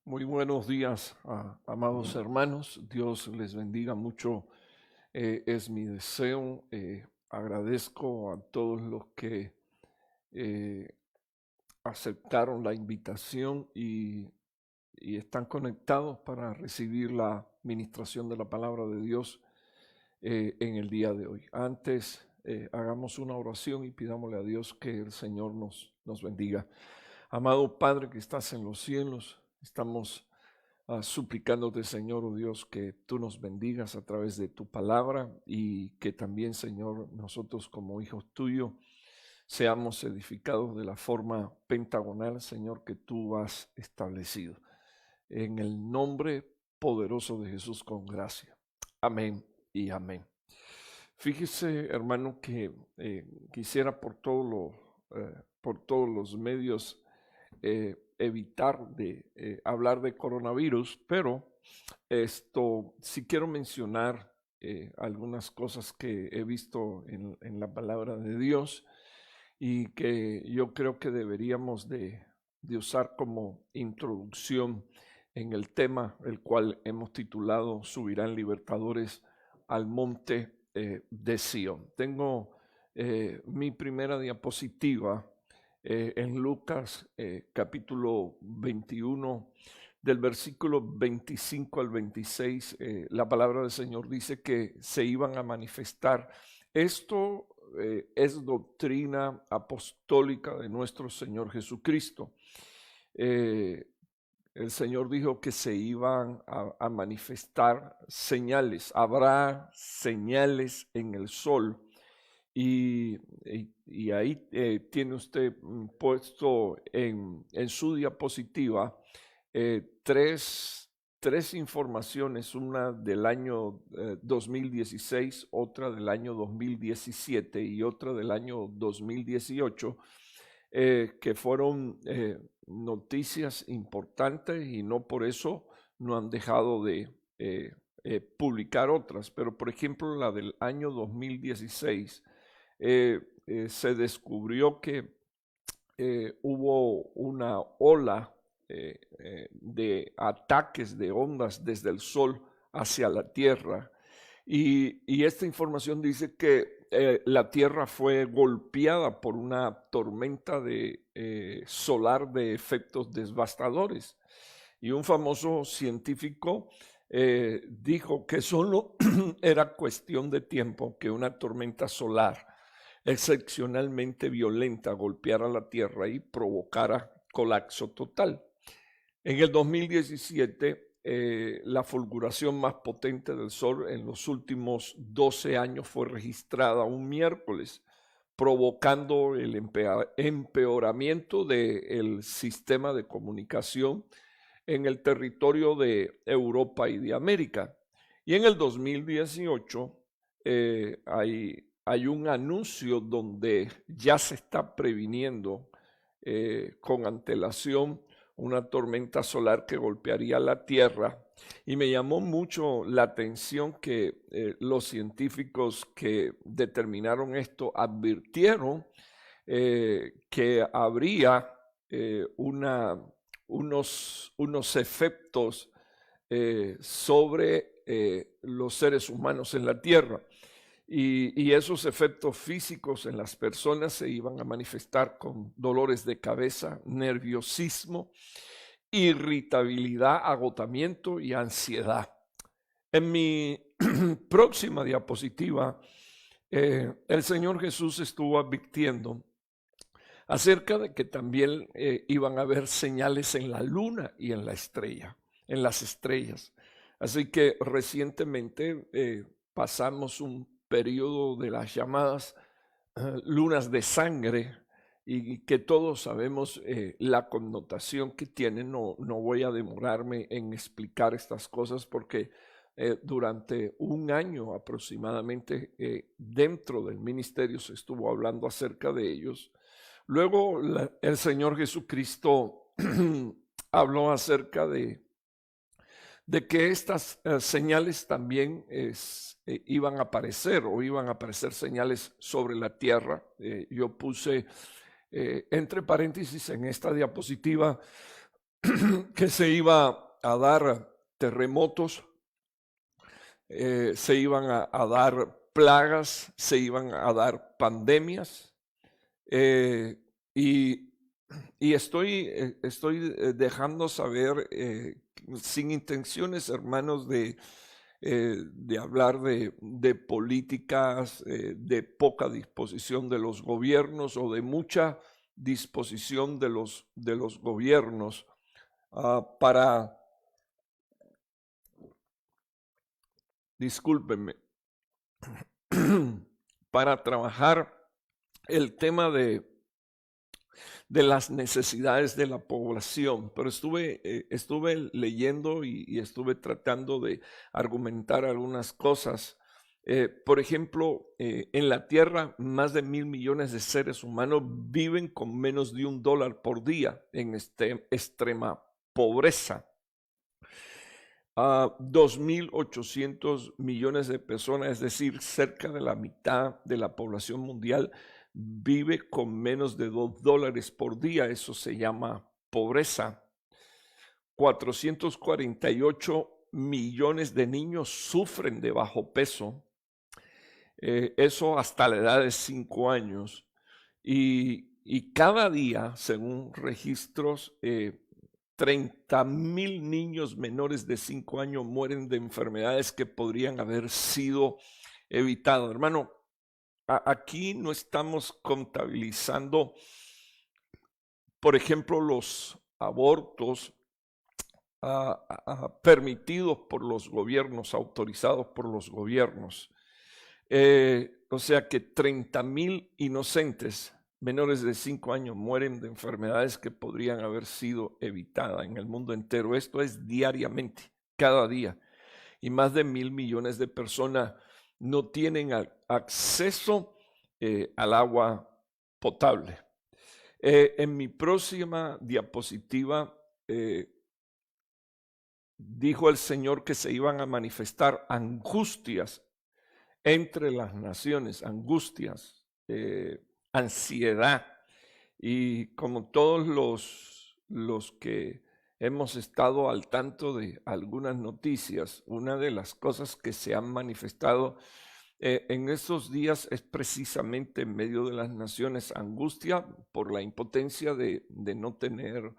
Muy buenos días, amados hermanos. Dios les bendiga mucho. Es mi deseo. Agradezco a todos los que eh, aceptaron la invitación y están conectados para recibir la ministración de la palabra de Dios en el día de hoy. Antes, hagamos una oración y pidámosle a Dios que el Señor nos bendiga. Amado Padre que estás en los cielos, estamos suplicándote, Señor, oh Dios, que tú nos bendigas a través de tu palabra y que también, Señor, nosotros como hijos tuyos seamos edificados de la forma pentagonal, Señor, que tú has establecido. En el nombre poderoso de Jesús con gracia. Amén y amén. Fíjese, hermano, que quisiera por todos los medios evitar de hablar de coronavirus, pero sí quiero mencionar algunas cosas que he visto en la palabra de Dios y que yo creo que deberíamos de usar como introducción en el tema, el cual hemos titulado Subirán libertadores al monte de Sión. Tengo mi primera diapositiva en Lucas capítulo 21, del versículo 25 al 26, la palabra del Señor dice que se iban a manifestar. Esto es doctrina apostólica de nuestro Señor Jesucristo. El Señor dijo que se iban a manifestar señales. Habrá señales en el sol. Y ahí tiene usted puesto en su diapositiva tres informaciones, una del año 2016, otra del año 2017 y otra del año 2018, que fueron noticias importantes y no por eso no han dejado de publicar otras. Pero por ejemplo la del año 2016, se descubrió que hubo una ola de ataques de ondas desde el sol hacia la tierra y esta información dice que la tierra fue golpeada por una tormenta solar de efectos devastadores y un famoso científico dijo que solo era cuestión de tiempo que una tormenta solar excepcionalmente violenta golpeara la Tierra y provocara colapso total. En el 2017, la fulguración más potente del Sol en los últimos 12 años fue registrada un miércoles, provocando el empeoramiento del sistema de comunicación en el territorio de Europa y de América. Y en el 2018 hay un anuncio donde ya se está previniendo con antelación una tormenta solar que golpearía la Tierra. Y me llamó mucho la atención que los científicos que determinaron esto advirtieron que habría unos efectos sobre los seres humanos en la Tierra. Y esos efectos físicos en las personas se iban a manifestar con dolores de cabeza, nerviosismo, irritabilidad, agotamiento y ansiedad. En mi próxima diapositiva, el Señor Jesús estuvo advirtiendo acerca de que también iban a haber señales en la luna y en las estrellas. Así que recientemente pasamos un periodo de las llamadas lunas de sangre y que todos sabemos la connotación que tienen. No voy a demorarme en explicar estas cosas porque durante un año aproximadamente dentro del ministerio se estuvo hablando acerca de ellos. Luego el Señor Jesucristo habló acerca de que estas señales también iban a aparecer señales sobre la tierra. Yo puse entre paréntesis en esta diapositiva que se iba a dar terremotos, se iban a dar plagas, se iban a dar pandemias. eh, y, y estoy dejando saber, sin intenciones, hermanos, de hablar de políticas, de poca disposición de los gobiernos o de mucha disposición de los gobiernos para, discúlpenme, para trabajar el tema de las necesidades de la población, pero estuve leyendo y estuve tratando de argumentar algunas cosas. Por ejemplo, en la Tierra, más de 1.000 millones de seres humanos viven con menos de $1 por día en extrema pobreza. 2.800 millones de personas, es decir, cerca de la mitad de la población mundial, vive con menos de $2 por día. Eso se llama pobreza. 448 millones de niños sufren de bajo peso. Eso hasta la edad de 5 años. Y cada día, según registros, 30,000 niños menores de 5 años mueren de enfermedades que podrían haber sido evitadas. Hermano, aquí no estamos contabilizando, por ejemplo, los abortos permitidos por los gobiernos, autorizados por los gobiernos. O sea que 30,000 inocentes menores de 5 años mueren de enfermedades que podrían haber sido evitadas en el mundo entero. Esto es diariamente, cada día. Y más de 1.000 millones de personas no tienen acceso al agua potable. En mi próxima diapositiva dijo el Señor que se iban a manifestar angustias entre las naciones, angustias, ansiedad. Y como todos los que hemos estado al tanto de algunas noticias, una de las cosas que se han manifestado en estos días es precisamente en medio de las naciones angustia por la impotencia de no tener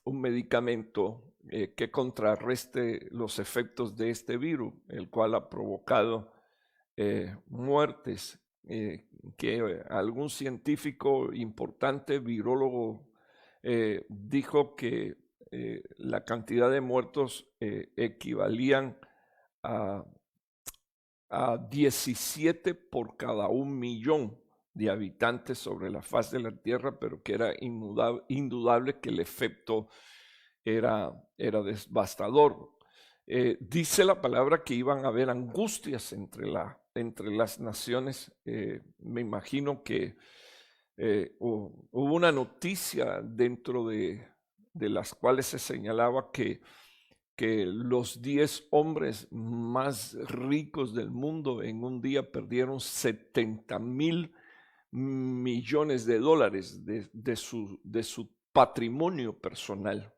un medicamento que contrarreste los efectos de este virus, el cual ha provocado muertes, que algún científico importante, virólogo, dijo que la cantidad de muertos equivalían a 17 por cada 1 millón de habitantes sobre la faz de la tierra, pero que era indudable que el efecto era devastador. Dice la palabra que iban a haber angustias entre las naciones. Me imagino que hubo una noticia dentro de las cuales se señalaba que los 10 hombres más ricos del mundo en un día perdieron 70,000 millones de dólares de su patrimonio personal.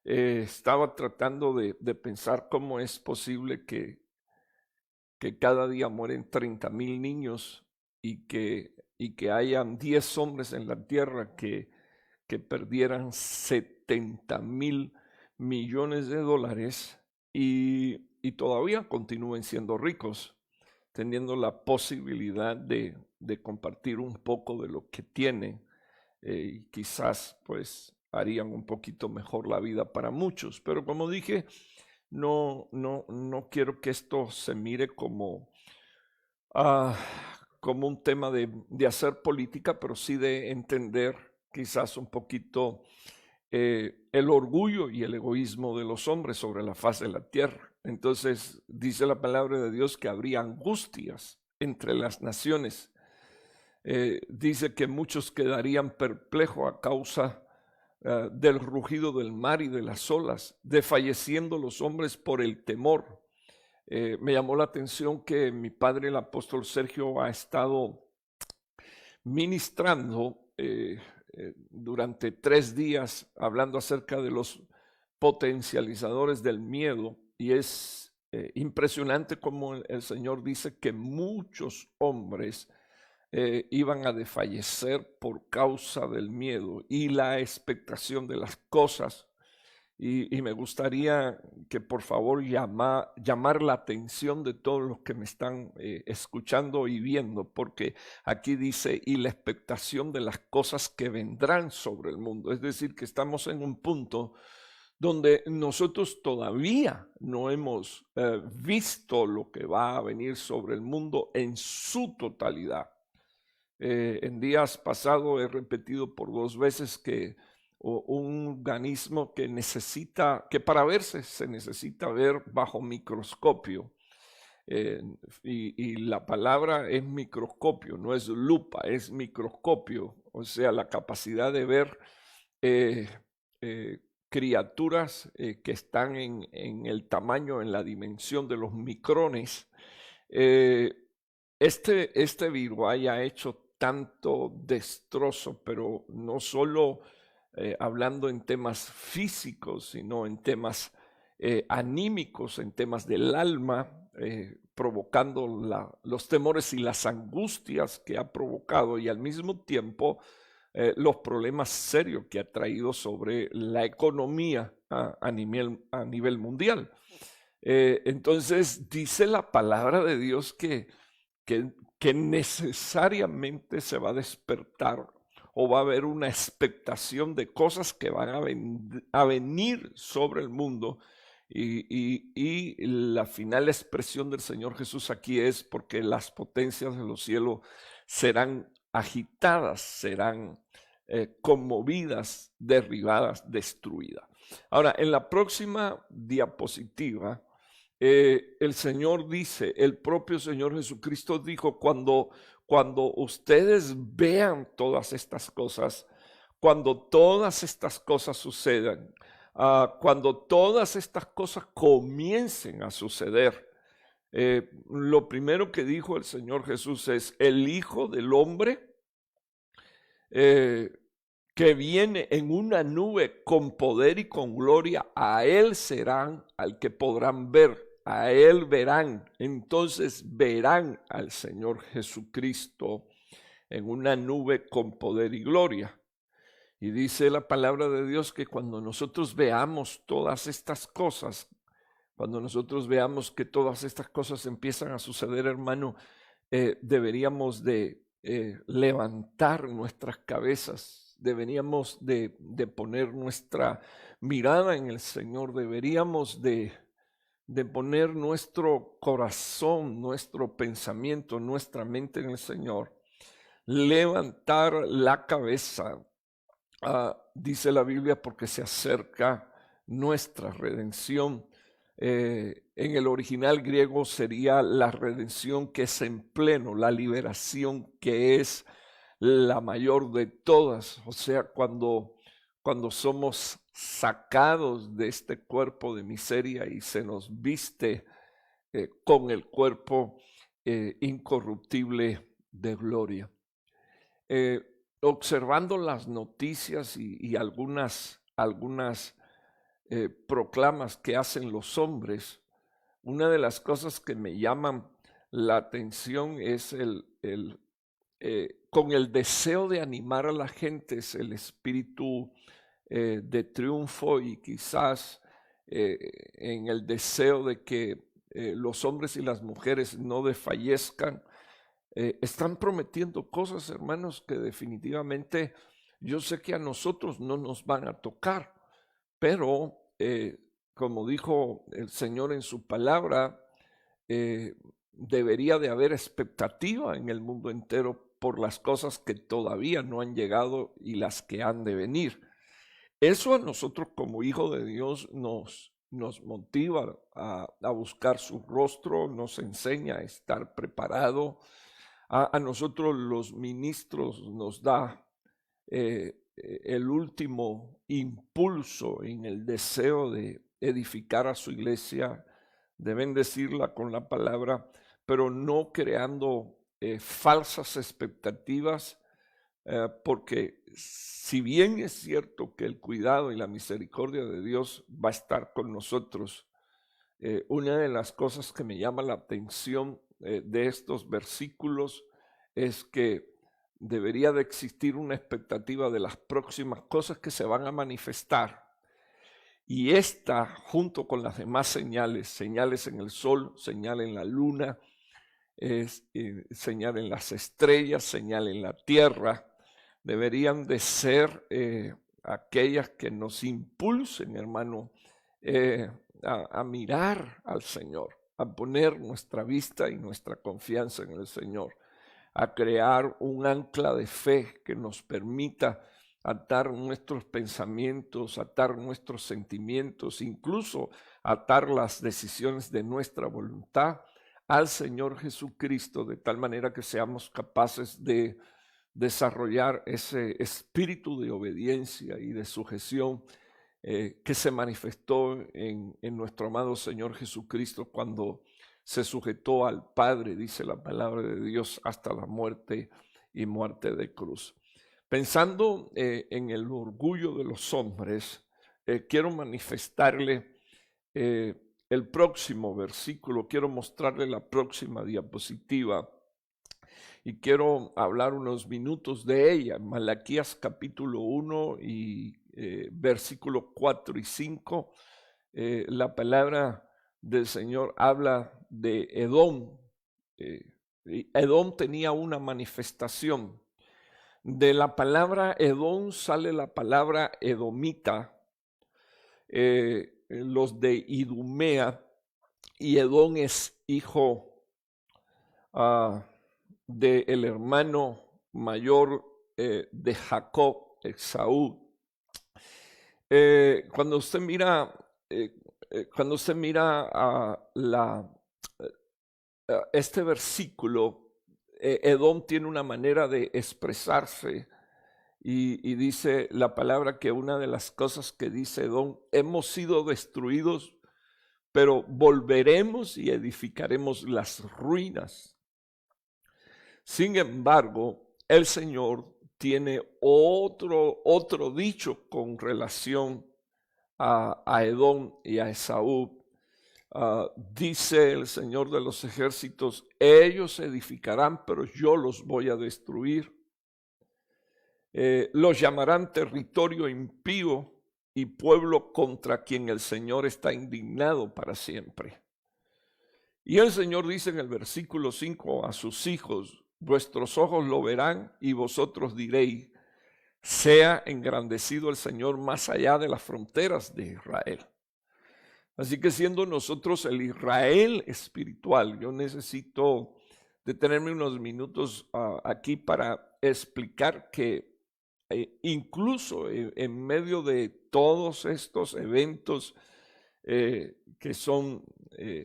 Estaba tratando de pensar cómo es posible que cada día mueren 30,000 niños y que hayan 10 hombres en la tierra que perdieran 70,000 millones de dólares y todavía continúen siendo ricos, teniendo la posibilidad de compartir un poco de lo que tienen, y quizás pues harían un poquito mejor la vida para muchos. Pero como dije, no quiero que esto se mire como un tema de hacer política, pero sí de entender quizás un poquito el orgullo y el egoísmo de los hombres sobre la faz de la tierra. Entonces dice la palabra de Dios que habría angustias entre las naciones. Dice que muchos quedarían perplejos a causa del rugido del mar y de las olas, desfalleciendo los hombres por el temor. Me llamó la atención que mi padre, el apóstol Sergio, ha estado ministrando durante 3 días hablando acerca de los potencializadores del miedo, y es impresionante como el Señor dice que muchos hombres iban a desfallecer por causa del miedo y la expectación de las cosas. Y me gustaría que por favor llamar la atención de todos los que me están escuchando y viendo, porque aquí dice, y la expectación de las cosas que vendrán sobre el mundo. Es decir, que estamos en un punto donde nosotros todavía no hemos visto lo que va a venir sobre el mundo en su totalidad. En días pasados he repetido por 2 veces que un organismo que necesita, que para verse se necesita ver bajo microscopio. Y la palabra es microscopio, no es lupa, es microscopio. O sea, la capacidad de ver eh, criaturas que están en el tamaño, en la dimensión de los micrones. Este virus haya hecho tanto destrozo, pero no solo hablando en temas físicos, sino en temas anímicos, en temas del alma, provocando los temores y las angustias que ha provocado, y al mismo tiempo los problemas serios que ha traído sobre la economía a nivel mundial. Entonces dice la palabra de Dios que necesariamente se va a despertar o va a haber una expectación de cosas que van a venir sobre el mundo. Y la final expresión del Señor Jesús aquí es porque las potencias de los cielos serán agitadas, serán conmovidas, derribadas, destruidas. Ahora, en la próxima diapositiva, el Señor dice, el propio Señor Jesucristo dijo, cuando ustedes vean todas estas cosas, cuando todas estas cosas sucedan, cuando todas estas cosas comiencen a suceder, lo primero que dijo el Señor Jesús es, el Hijo del Hombre que viene en una nube con poder y con gloria, a Él serán al que podrán ver, a Él verán. Entonces verán al Señor Jesucristo en una nube con poder y gloria. Y dice la palabra de Dios que cuando nosotros veamos todas estas cosas, cuando nosotros veamos que todas estas cosas empiezan a suceder, hermano, deberíamos de levantar nuestras cabezas, deberíamos de poner nuestra mirada en el Señor, deberíamos de poner nuestro corazón, nuestro pensamiento, nuestra mente en el Señor, levantar la cabeza, dice la Biblia, porque se acerca nuestra redención. En el original griego sería la redención que es en pleno, la liberación que es la mayor de todas. O sea, cuando somos sacados de este cuerpo de miseria y se nos viste con el cuerpo incorruptible de gloria. Observando las noticias y algunas proclamas que hacen los hombres, una de las cosas que me llaman la atención es con el deseo de animar a la gente, es el espíritu de triunfo y quizás en el deseo de que los hombres y las mujeres no desfallezcan. Están prometiendo cosas, hermanos, que definitivamente yo sé que a nosotros no nos van a tocar, pero como dijo el Señor en su palabra, debería de haber expectativa en el mundo entero por las cosas que todavía no han llegado y las que han de venir. Eso a nosotros como hijos de Dios nos motiva a buscar su rostro, nos enseña a estar preparado. A nosotros los ministros nos da el último impulso en el deseo de edificar a su iglesia, de bendecirla con la palabra, pero no creando falsas expectativas, porque si bien es cierto que el cuidado y la misericordia de Dios va a estar con nosotros, una de las cosas que me llama la atención de estos versículos es que debería de existir una expectativa de las próximas cosas que se van a manifestar. Y esta, junto con las demás señales, señales en el sol, señal en la luna, señal en las estrellas, señal en la tierra, deberían de ser aquellas que nos impulsen, hermano, a mirar al Señor, a poner nuestra vista y nuestra confianza en el Señor, a crear un ancla de fe que nos permita atar nuestros pensamientos, atar nuestros sentimientos, incluso atar las decisiones de nuestra voluntad al Señor Jesucristo, de tal manera que seamos capaces de desarrollar ese espíritu de obediencia y de sujeción que se manifestó en nuestro amado Señor Jesucristo cuando se sujetó al Padre, dice la palabra de Dios, hasta la muerte y muerte de cruz. Pensando en el orgullo de los hombres, quiero manifestarle el próximo versículo, quiero mostrarle la próxima diapositiva y quiero hablar unos minutos de ella. Malaquías capítulo 1 y versículo 4 y 5, la palabra del Señor habla de Edom. Edom tenía una manifestación. De la palabra Edom sale la palabra edomita, los de Idumea, y Edom es hijo del hermano mayor de Jacob, Esaú. Cuando usted mira este versículo, Edom tiene una manera de expresarse y dice la palabra que una de las cosas que dice Edom: hemos sido destruidos, pero volveremos y edificaremos las ruinas. Sin embargo, el Señor tiene otro dicho con relación a Edom y a Esaú. Dice el Señor de los ejércitos: ellos edificarán, pero yo los voy a destruir. Los llamarán territorio impío y pueblo contra quien el Señor está indignado para siempre. Y el Señor dice en el versículo 5 a sus hijos: vuestros ojos lo verán y vosotros diréis: sea engrandecido el Señor más allá de las fronteras de Israel. Así que siendo nosotros el Israel espiritual, yo necesito detenerme unos minutos aquí para explicar que incluso en medio de todos estos eventos que son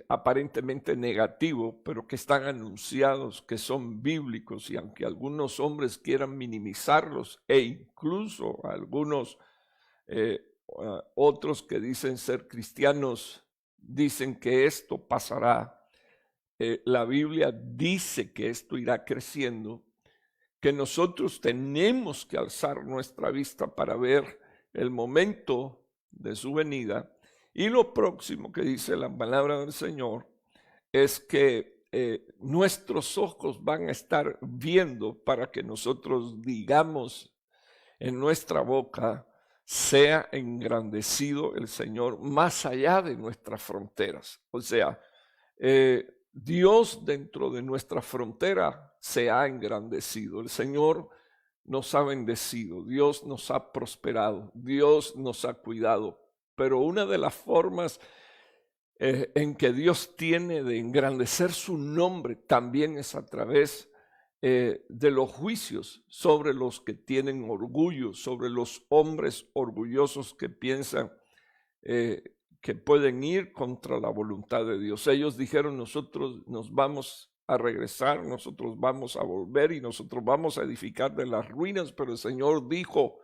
aparentemente negativos, pero que están anunciados, que son bíblicos, y aunque algunos hombres quieran minimizarlos e incluso algunos otros que dicen ser cristianos dicen que esto pasará, la Biblia dice que esto irá creciendo, que nosotros tenemos que alzar nuestra vista para ver el momento de su venida. Y lo próximo que dice la palabra del Señor es que nuestros ojos van a estar viendo para que nosotros digamos en nuestra boca: sea engrandecido el Señor más allá de nuestras fronteras. O sea, Dios dentro de nuestra frontera se ha engrandecido. El Señor nos ha bendecido, Dios nos ha prosperado, Dios nos ha cuidado. Pero una de las formas en que Dios tiene de engrandecer su nombre también es a través de los juicios sobre los que tienen orgullo, sobre los hombres orgullosos que piensan que pueden ir contra la voluntad de Dios. Ellos dijeron: nosotros nos vamos a regresar, nosotros vamos a volver y nosotros vamos a edificar de las ruinas, pero el Señor dijo: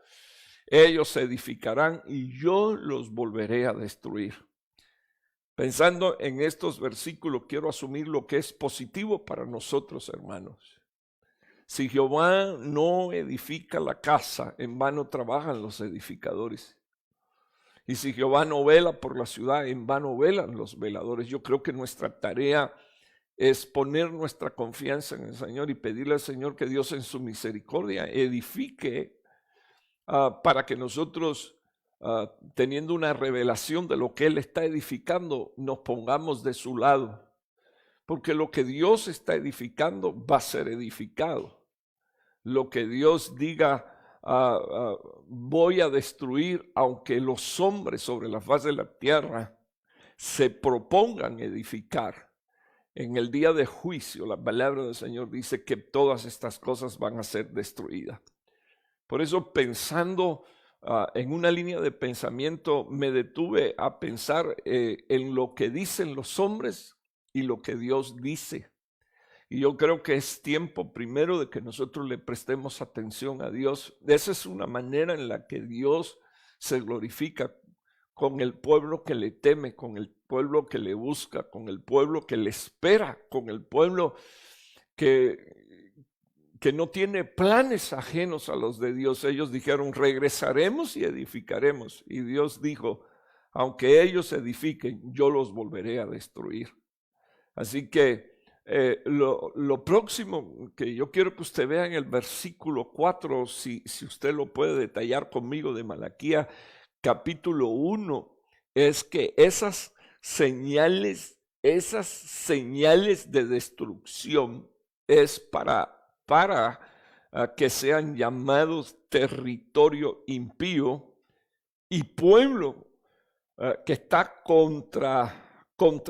ellos se edificarán y yo los volveré a destruir. Pensando en estos versículos, quiero asumir lo que es positivo para nosotros, hermanos. Si Jehová no edifica la casa, en vano trabajan los edificadores. Y si Jehová no vela por la ciudad, en vano velan los veladores. Yo creo que nuestra tarea es poner nuestra confianza en el Señor y pedirle al Señor que Dios en su misericordia edifique para que nosotros, teniendo una revelación de lo que Él está edificando, nos pongamos de su lado. Porque lo que Dios está edificando va a ser edificado. Lo que Dios diga, voy a destruir, aunque los hombres sobre la faz de la tierra se propongan edificar. En el día de juicio, la palabra del Señor dice que todas estas cosas van a ser destruidas. Por eso, pensando en una línea de pensamiento, me detuve a pensar en lo que dicen los hombres y lo que Dios dice. Y yo creo que es tiempo primero de que nosotros le prestemos atención a Dios. Esa es una manera en la que Dios se glorifica con el pueblo que le teme, con el pueblo que le busca, con el pueblo que le espera, con el pueblo que no tiene planes ajenos a los de Dios. Ellos dijeron, regresaremos y edificaremos. Y Dios dijo, aunque ellos edifiquen, yo los volveré a destruir. Así que lo próximo que yo quiero que usted vea en el versículo 4, si usted lo puede detallar conmigo, de Malaquías capítulo 1, es que esas señales de destrucción es para que sean llamados territorio impío y pueblo que está contra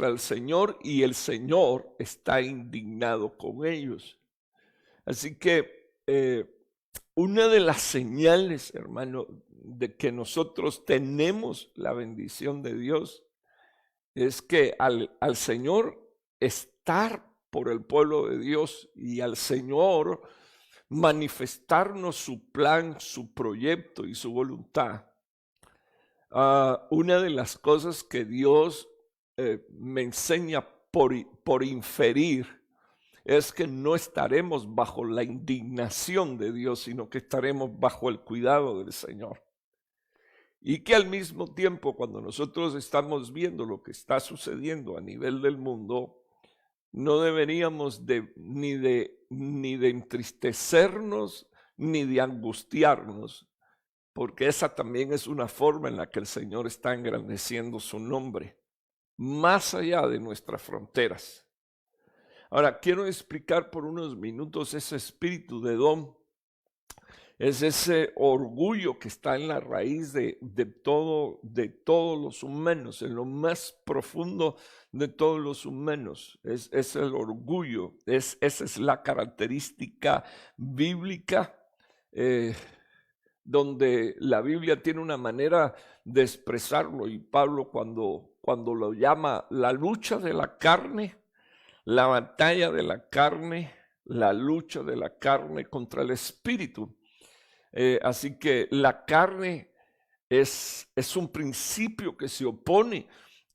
el Señor, y el Señor está indignado con ellos. Así que una de las señales, hermano, de que nosotros tenemos la bendición de Dios es que al Señor estar por el pueblo de Dios y al Señor manifestarnos su plan, su proyecto y su voluntad, una de las cosas que Dios me enseña por inferir es que no estaremos bajo la indignación de Dios, sino que estaremos bajo el cuidado del Señor. Y que al mismo tiempo, cuando nosotros estamos viendo lo que está sucediendo a nivel del mundo, no deberíamos ni de entristecernos ni de angustiarnos, porque esa también es una forma en la que el Señor está engrandeciendo su nombre, más allá de nuestras fronteras. Ahora, quiero explicar por unos minutos ese espíritu de Edom. Es ese orgullo que está en la raíz de todos los humanos, en lo más profundo de todos los humanos. Es el orgullo, esa es la característica bíblica, donde la Biblia tiene una manera de expresarlo, y Pablo cuando lo llama la lucha de la carne, la batalla de la carne, la lucha de la carne contra el espíritu. Así que la carne es un principio que se opone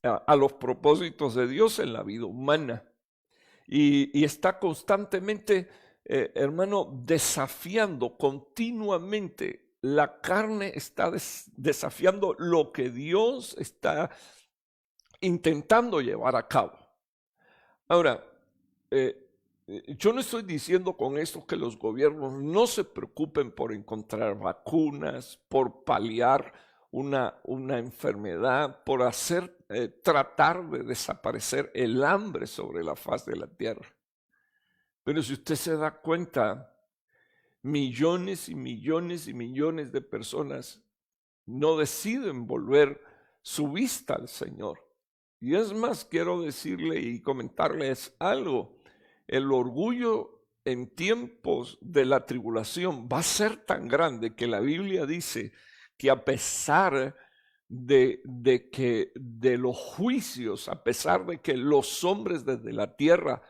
a los propósitos de Dios en la vida humana, y está constantemente, hermano, desafiando continuamente. La carne está desafiando lo que Dios está intentando llevar a cabo. Ahora, yo no estoy diciendo con esto que los gobiernos no se preocupen por encontrar vacunas, por paliar una enfermedad, por tratar de desaparecer el hambre sobre la faz de la tierra. Pero si usted se da cuenta, millones y millones y millones de personas no deciden volver su vista al Señor. Y es más, quiero decirle y comentarles algo. El orgullo en tiempos de la tribulación va a ser tan grande que la Biblia dice que a pesar de los juicios, a pesar de que los hombres desde la tierra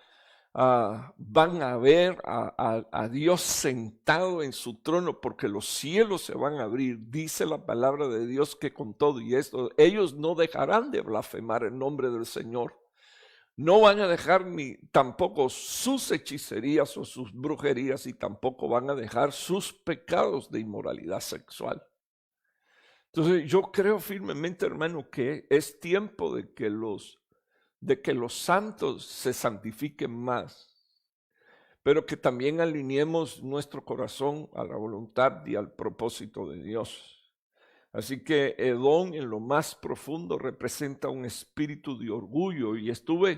van a ver a Dios sentado en su trono, porque los cielos se van a abrir, dice la palabra de Dios que con todo y esto ellos no dejarán de blasfemar el nombre del Señor. No van a dejar ni tampoco sus hechicerías o sus brujerías, y tampoco van a dejar sus pecados de inmoralidad sexual. Entonces yo creo firmemente, hermano, que es tiempo de que los santos se santifiquen más, pero que también alineemos nuestro corazón a la voluntad y al propósito de Dios. Así que Edom en lo más profundo representa un espíritu de orgullo, y estuve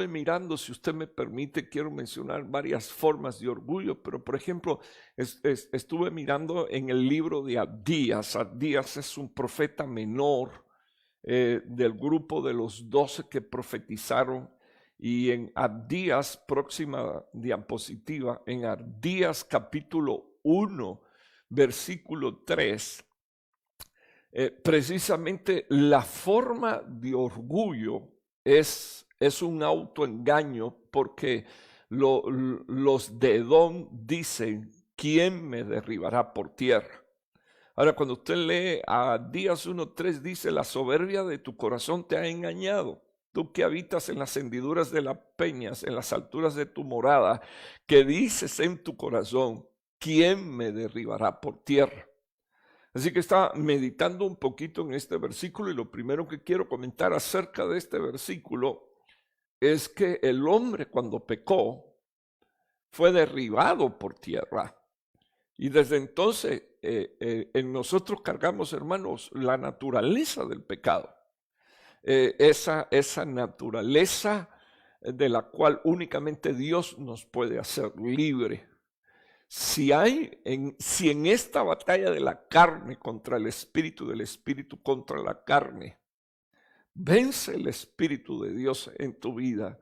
mirando, si usted me permite, quiero mencionar varias formas de orgullo, pero por ejemplo, estuve mirando en el libro de Abdías. Abdías es un profeta menor del grupo de los 12 que profetizaron, y en Abdías, próxima diapositiva, en Abdías capítulo 1, versículo 3, precisamente la forma de orgullo es un autoengaño, porque los de Edom dicen: ¿quién me derribará por tierra? Ahora, cuando usted lee a Días 1:3, dice: la soberbia de tu corazón te ha engañado. Tú que habitas en las hendiduras de las peñas, en las alturas de tu morada, que dices en tu corazón: ¿quién me derribará por tierra? Así que estaba meditando un poquito en este versículo, y lo primero que quiero comentar acerca de este versículo es que el hombre, cuando pecó, fue derribado por tierra. Y desde entonces en nosotros cargamos, hermanos, la naturaleza del pecado. Esa naturaleza de la cual únicamente Dios nos puede hacer libre. Si en esta batalla de la carne contra el espíritu, del espíritu contra la carne, vence el Espíritu de Dios en tu vida,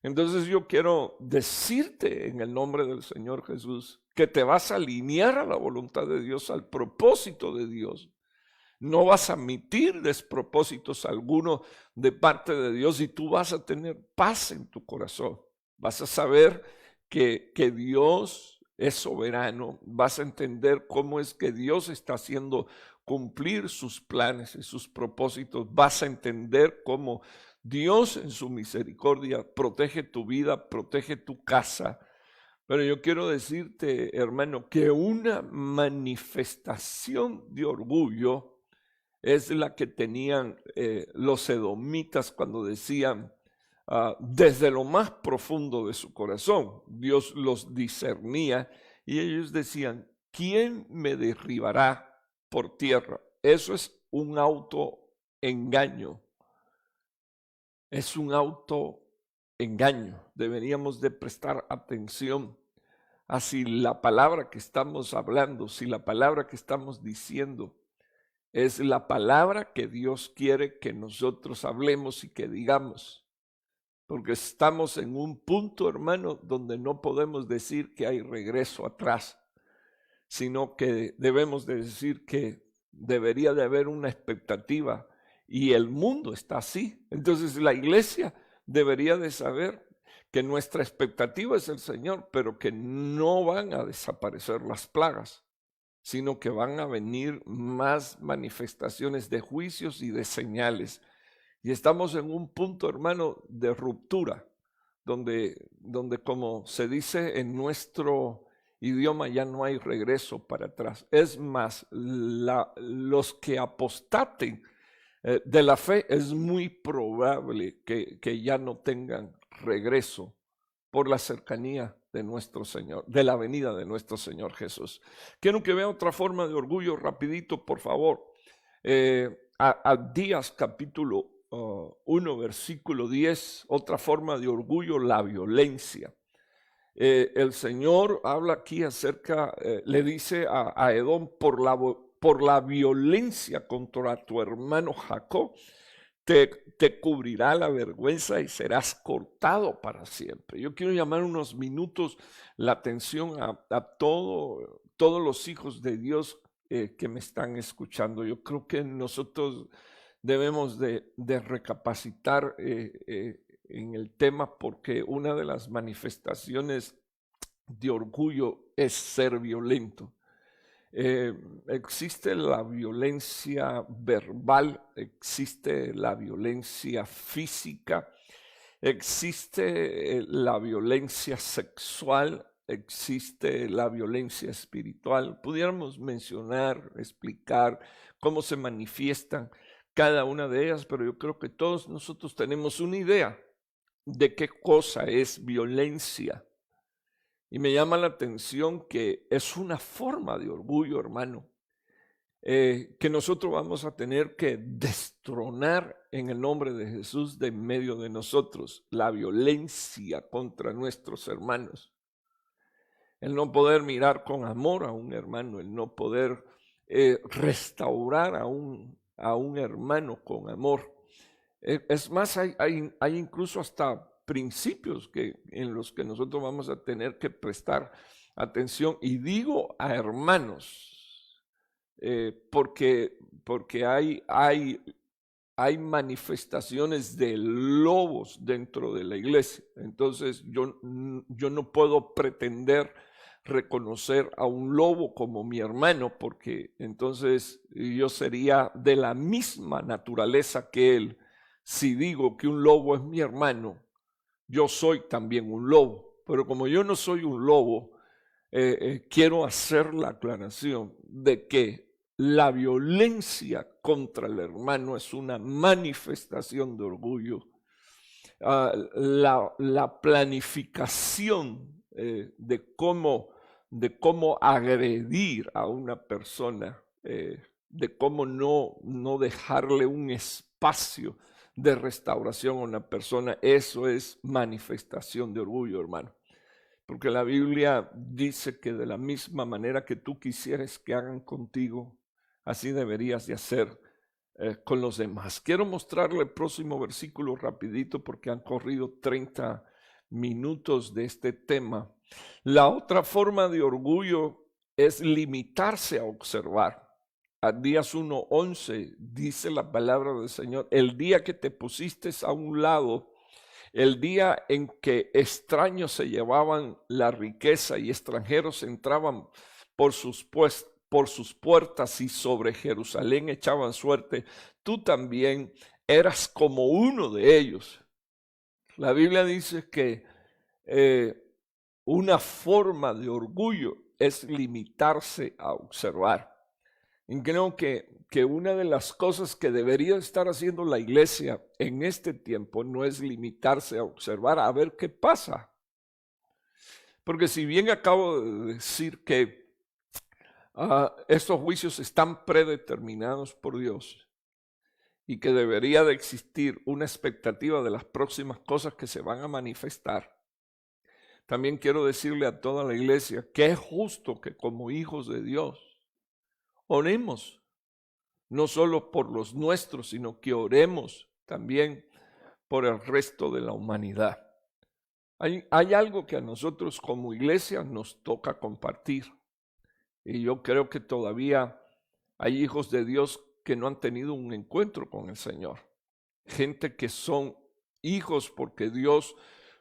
entonces yo quiero decirte en el nombre del Señor Jesús que te vas a alinear a la voluntad de Dios, al propósito de Dios. No vas a admitir despropósitos alguno de parte de Dios, y tú vas a tener paz en tu corazón. Vas a saber que Dios es soberano. Vas a entender cómo es que Dios está haciendo cumplir sus planes y sus propósitos. Vas a entender cómo Dios en su misericordia protege tu vida, protege tu casa. Pero yo quiero decirte, hermano, que una manifestación de orgullo es la que tenían los edomitas cuando decían: desde lo más profundo de su corazón, Dios los discernía, y ellos decían: ¿quién me derribará por tierra? Eso es un autoengaño. Es un autoengaño. Deberíamos de prestar atención a si la palabra que estamos hablando, si la palabra que estamos diciendo es la palabra que Dios quiere que nosotros hablemos y que digamos. Porque estamos en un punto, hermano, donde no podemos decir que hay regreso atrás, sino que debemos de decir que debería de haber una expectativa, y el mundo está así. Entonces la iglesia debería de saber que nuestra expectativa es el Señor, pero que no van a desaparecer las plagas, sino que van a venir más manifestaciones de juicios y de señales. Y estamos en un punto, hermano, de ruptura, donde como se dice en nuestro idioma, ya no hay regreso para atrás. Es más, los que apostaten de la fe, es muy probable que ya no tengan regreso por la cercanía de nuestro Señor, de la venida de nuestro Señor Jesús. Quiero que vea otra forma de orgullo rapidito, por favor. Abdías capítulo 1, versículo 10, otra forma de orgullo: la violencia. El Señor habla aquí acerca, le dice a Edom: por la violencia contra tu hermano Jacob, te cubrirá la vergüenza y serás cortado para siempre. Yo quiero llamar unos minutos la atención a todos los hijos de Dios que me están escuchando. Yo creo que nosotros debemos de recapacitar en el tema, porque una de las manifestaciones de orgullo es ser violento. Existe la violencia verbal, existe la violencia física, Existe la violencia sexual, existe la violencia espiritual. Pudiéramos mencionar, explicar cómo se manifiestan cada una de ellas, pero yo creo que todos nosotros tenemos una idea de qué cosa es violencia. Y me llama la atención que es una forma de orgullo, hermano, que nosotros vamos a tener que destronar en el nombre de Jesús de en medio de nosotros, la violencia contra nuestros hermanos. El no poder mirar con amor a un hermano, el no poder restaurar a un hermano con amor. Es más, hay incluso hasta principios en los que nosotros vamos a tener que prestar atención. Y digo a hermanos, porque hay manifestaciones de lobos dentro de la iglesia. Entonces yo no puedo pretender reconocer a un lobo como mi hermano, porque entonces yo sería de la misma naturaleza que él. Si digo que un lobo es mi hermano, yo soy también un lobo. Pero como yo no soy un lobo, quiero hacer la aclaración de que la violencia contra el hermano es una manifestación de orgullo. La planificación de cómo agredir a una persona, de cómo no dejarle un espacio de restauración a una persona, eso es manifestación de orgullo, hermano. Porque la Biblia dice que de la misma manera que tú quisieras que hagan contigo, así deberías de hacer con los demás. Quiero mostrarle el próximo versículo rapidito porque han corrido 30 minutos de este tema. La otra forma de orgullo es limitarse a observar. Abdías 1:11 dice la palabra del Señor: el día que te pusiste a un lado, el día en que extraños se llevaban la riqueza y extranjeros entraban por sus puertas y sobre Jerusalén echaban suerte, tú también eras como uno de ellos. La Biblia dice que una forma de orgullo es limitarse a observar. Y creo que una de las cosas que debería estar haciendo la iglesia en este tiempo no es limitarse a observar a ver qué pasa. Porque si bien acabo de decir que estos juicios están predeterminados por Dios y que debería de existir una expectativa de las próximas cosas que se van a manifestar, también quiero decirle a toda la iglesia que es justo que como hijos de Dios oremos, no solo por los nuestros, sino que oremos también por el resto de la humanidad. Hay algo que a nosotros como iglesia nos toca compartir. Y yo creo que todavía hay hijos de Dios que no han tenido un encuentro con el Señor. Gente que son hijos porque Dios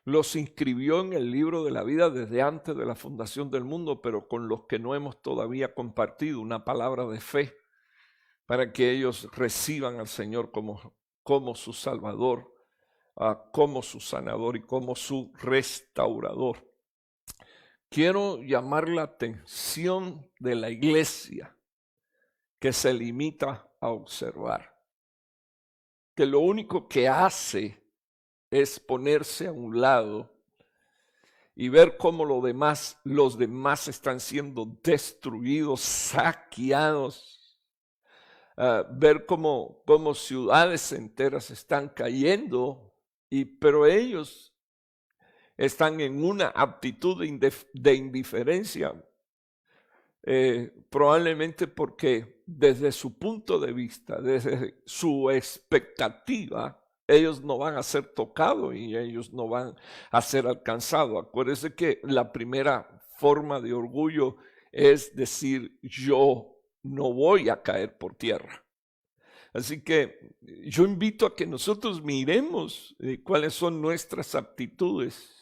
los inscribió en el libro de la vida desde antes de la fundación del mundo, pero con los que no hemos todavía compartido una palabra de fe para que ellos reciban al Señor como su Salvador, como su sanador y como su restaurador. Quiero llamar la atención de la iglesia que se limita a observar, que lo único que hace es ponerse a un lado y ver cómo los demás están siendo destruidos, saqueados, ver cómo ciudades enteras están cayendo, pero ellos están en una actitud de indiferencia, probablemente porque desde su punto de vista, desde su expectativa, ellos no van a ser tocados y ellos no van a ser alcanzados. Acuérdense que la primera forma de orgullo es decir, yo no voy a caer por tierra. Así que yo invito a que nosotros miremos cuáles son nuestras aptitudes,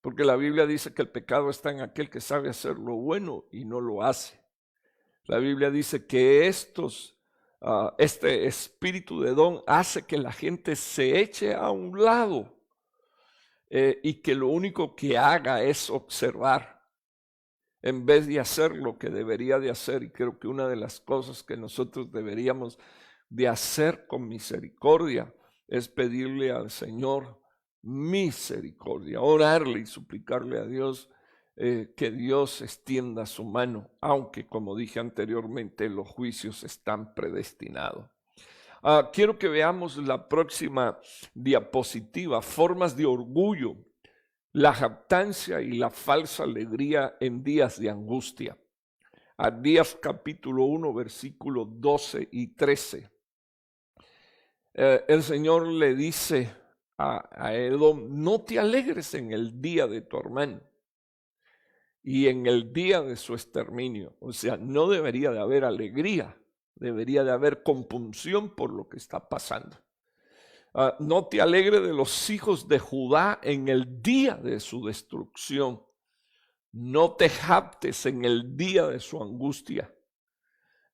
porque la Biblia dice que el pecado está en aquel que sabe hacer lo bueno y no lo hace. La Biblia dice que este espíritu de don hace que la gente se eche a un lado y que lo único que haga es observar en vez de hacer lo que debería de hacer. Y creo que una de las cosas que nosotros deberíamos de hacer con misericordia es pedirle al Señor misericordia, orarle y suplicarle a Dios que Dios extienda su mano, aunque, como dije anteriormente, los juicios están predestinados. Quiero que veamos la próxima diapositiva: formas de orgullo, la jactancia y la falsa alegría en días de angustia. Abdías capítulo 1, versículos 12 y 13. El Señor le dice a Edom: no te alegres en el día de tu hermano y en el día de su exterminio. O sea, no debería de haber alegría, debería de haber compunción por lo que está pasando. No te alegres de los hijos de Judá en el día de su destrucción. No te jactes en el día de su angustia.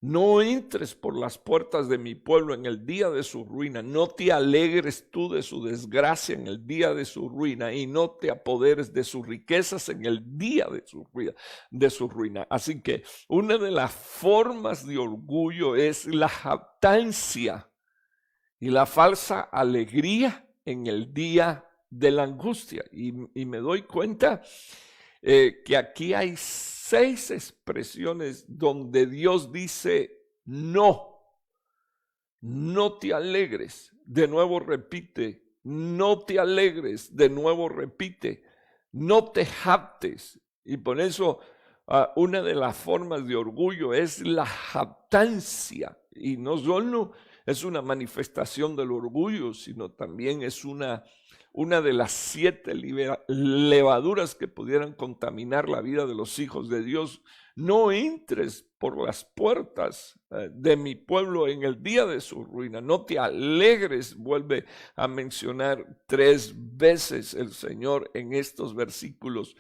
No entres por las puertas de mi pueblo en el día de su ruina. No te alegres tú de su desgracia en el día de su ruina, y no te apoderes de sus riquezas en el día de su ruina. Así que una de las formas de orgullo es la jactancia y la falsa alegría en el día de la angustia. Y me doy cuenta que aquí hay 6 expresiones donde Dios dice: no, no te alegres. De nuevo repite: no te alegres. De nuevo repite: no te jactes. Y por eso una de las formas de orgullo es la jactancia. Y no solo es una manifestación del orgullo, sino también es una de las 7 levaduras que pudieran contaminar la vida de los hijos de Dios. No entres por las puertas de mi pueblo en el día de su ruina. No te alegres, vuelve a mencionar 3 veces el Señor en estos versículos.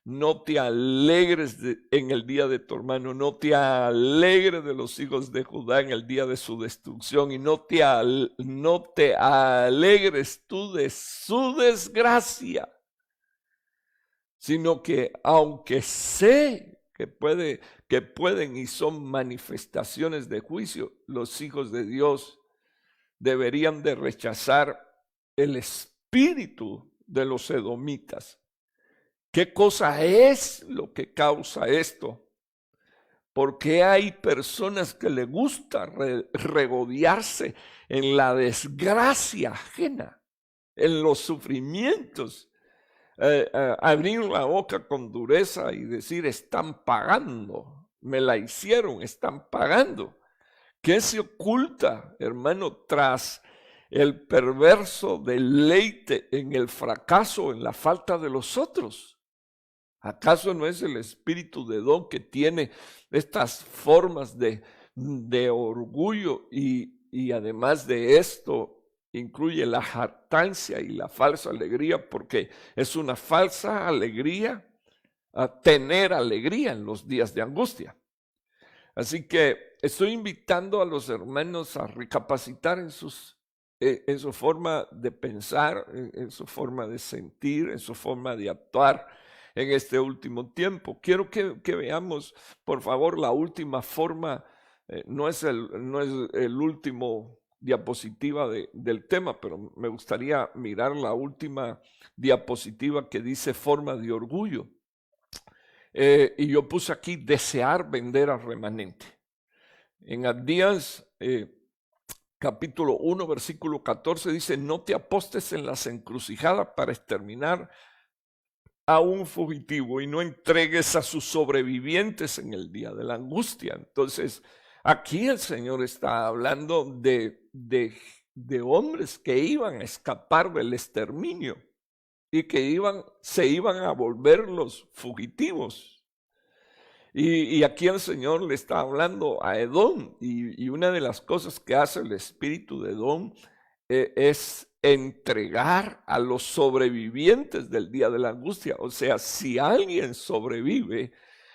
No te alegres en el día de tu hermano, no te alegres de los hijos de Judá en el día de su destrucción, y no te alegres tú de su desgracia, sino que, aunque sé que pueden y son manifestaciones de juicio, los hijos de Dios deberían de rechazar el espíritu de los edomitas. ¿Qué cosa es lo que causa esto? Porque hay personas que les gusta regodearse en la desgracia ajena, en los sufrimientos, abrir la boca con dureza y decir: están pagando, me la hicieron, están pagando. ¿Qué se oculta, hermano, tras el perverso deleite en el fracaso, en la falta de los otros? ¿Acaso no es el espíritu de Edom que tiene estas formas de orgullo y además de esto incluye la jactancia y la falsa alegría? Porque es una falsa alegría tener alegría en los días de angustia. Así que estoy invitando a los hermanos a recapacitar en su forma de pensar, en su forma de sentir, en su forma de actuar en este último tiempo. Quiero que veamos, por favor, la última forma. No es el último diapositiva del tema, pero me gustaría mirar la última diapositiva que dice forma de orgullo. Y yo puse aquí: desear vender al remanente. En Abdías capítulo 1, versículo 14 dice: no te apostes en las encrucijadas para exterminar a un fugitivo y no entregues a sus sobrevivientes en el día de la angustia. Entonces, aquí el Señor está hablando de hombres que iban a escapar del exterminio y que se iban a volver los fugitivos. Y aquí el Señor le está hablando a Edom, y una de las cosas que hace el espíritu de Edom es entregar a los sobrevivientes del día de la angustia. O sea, si alguien sobrevive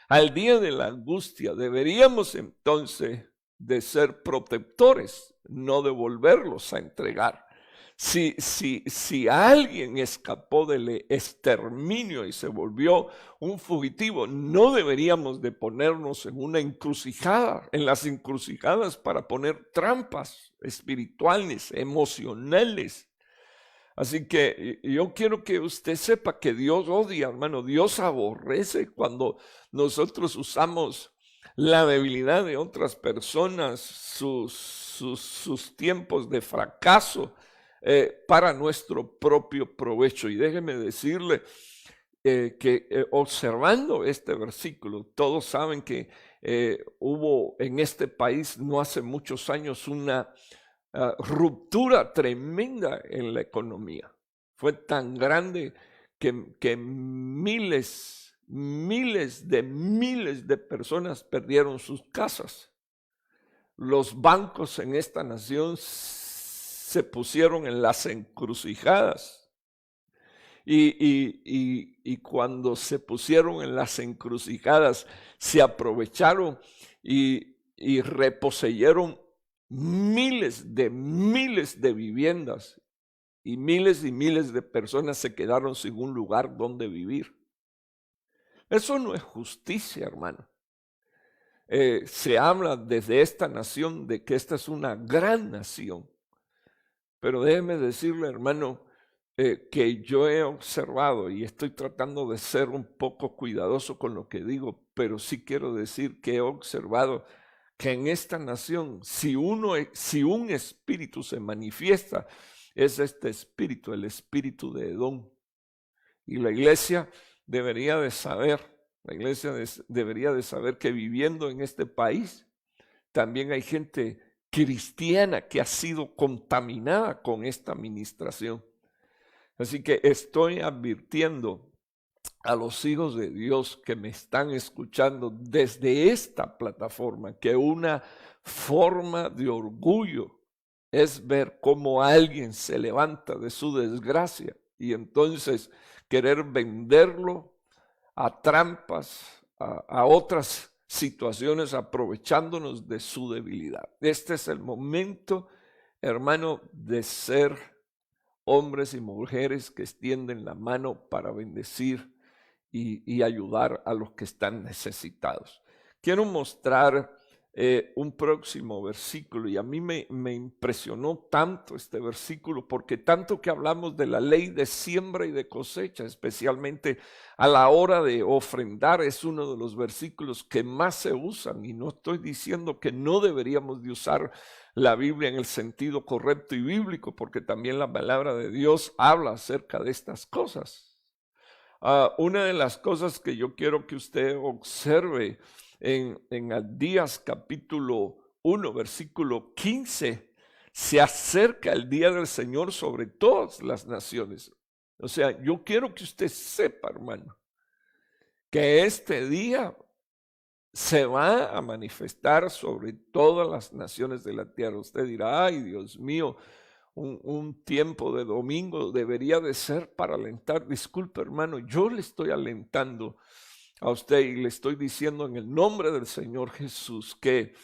al día de la angustia, deberíamos entonces de ser protectores, no de volverlos a entregar, Si alguien escapó del exterminio y se volvió un fugitivo, no deberíamos de ponernos en una encrucijada, en las encrucijadas para poner trampas espirituales, emocionales. Así que yo quiero que usted sepa que Dios odia, hermano, Dios aborrece cuando nosotros usamos la debilidad de otras personas, sus tiempos de fracaso, para nuestro propio provecho. Y déjeme decirle que observando este versículo, todos saben que hubo en este país no hace muchos años una ruptura tremenda en la economía. Fue tan grande que miles de personas perdieron sus casas. Los bancos en esta nación se pusieron en las encrucijadas. Y cuando se pusieron en las encrucijadas, se aprovecharon y reposeyeron miles de viviendas, y miles de personas se quedaron sin un lugar donde vivir. Eso no es justicia, hermano. Se habla desde esta nación de que esta es una gran nación, pero déjeme decirle, hermano, que yo he observado, y estoy tratando de ser un poco cuidadoso con lo que digo, pero sí quiero decir que he observado que en esta nación, si un espíritu se manifiesta, es este espíritu, el espíritu de Edom. Y la iglesia debería de saber, debería de saber que viviendo en este país, también hay gente cristiana que ha sido contaminada con esta administración. Así que estoy advirtiendo a los hijos de Dios que me están escuchando desde esta plataforma que una forma de orgullo es ver cómo alguien se levanta de su desgracia y entonces querer venderlo a trampas, a otras situaciones, aprovechándonos de su debilidad. Este es el momento, hermano, de ser hombres y mujeres que extienden la mano para bendecir y ayudar a los que están necesitados. Quiero mostrar un próximo versículo, y a mí me impresionó tanto este versículo, porque tanto que hablamos de la ley de siembra y de cosecha, especialmente a la hora de ofrendar, es uno de los versículos que más se usan, y no estoy diciendo que no deberíamos de usar la Biblia en el sentido correcto y bíblico, porque también la palabra de Dios habla acerca de estas cosas. Una de las cosas que yo quiero que usted observe en Abdías capítulo 1, versículo 15, se acerca el día del Señor sobre todas las naciones. O sea, yo quiero que usted sepa, hermano, que este día se va a manifestar sobre todas las naciones de la tierra. Usted dirá, ay, Dios mío, un tiempo de domingo debería de ser para alentar. Disculpe, hermano, yo le estoy alentando a usted y le estoy diciendo en el nombre del Señor Jesús que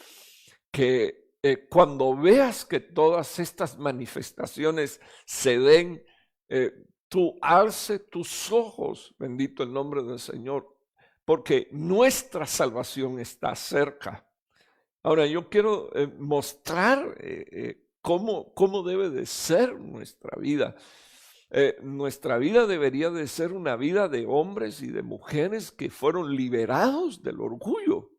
cuando veas que todas estas manifestaciones se den, tú alce tus ojos, bendito el nombre del Señor, porque nuestra salvación está cerca. Ahora, yo quiero mostrar cómo debe de ser nuestra vida. Nuestra vida debería de ser una vida de hombres y de mujeres que fueron liberados del orgullo.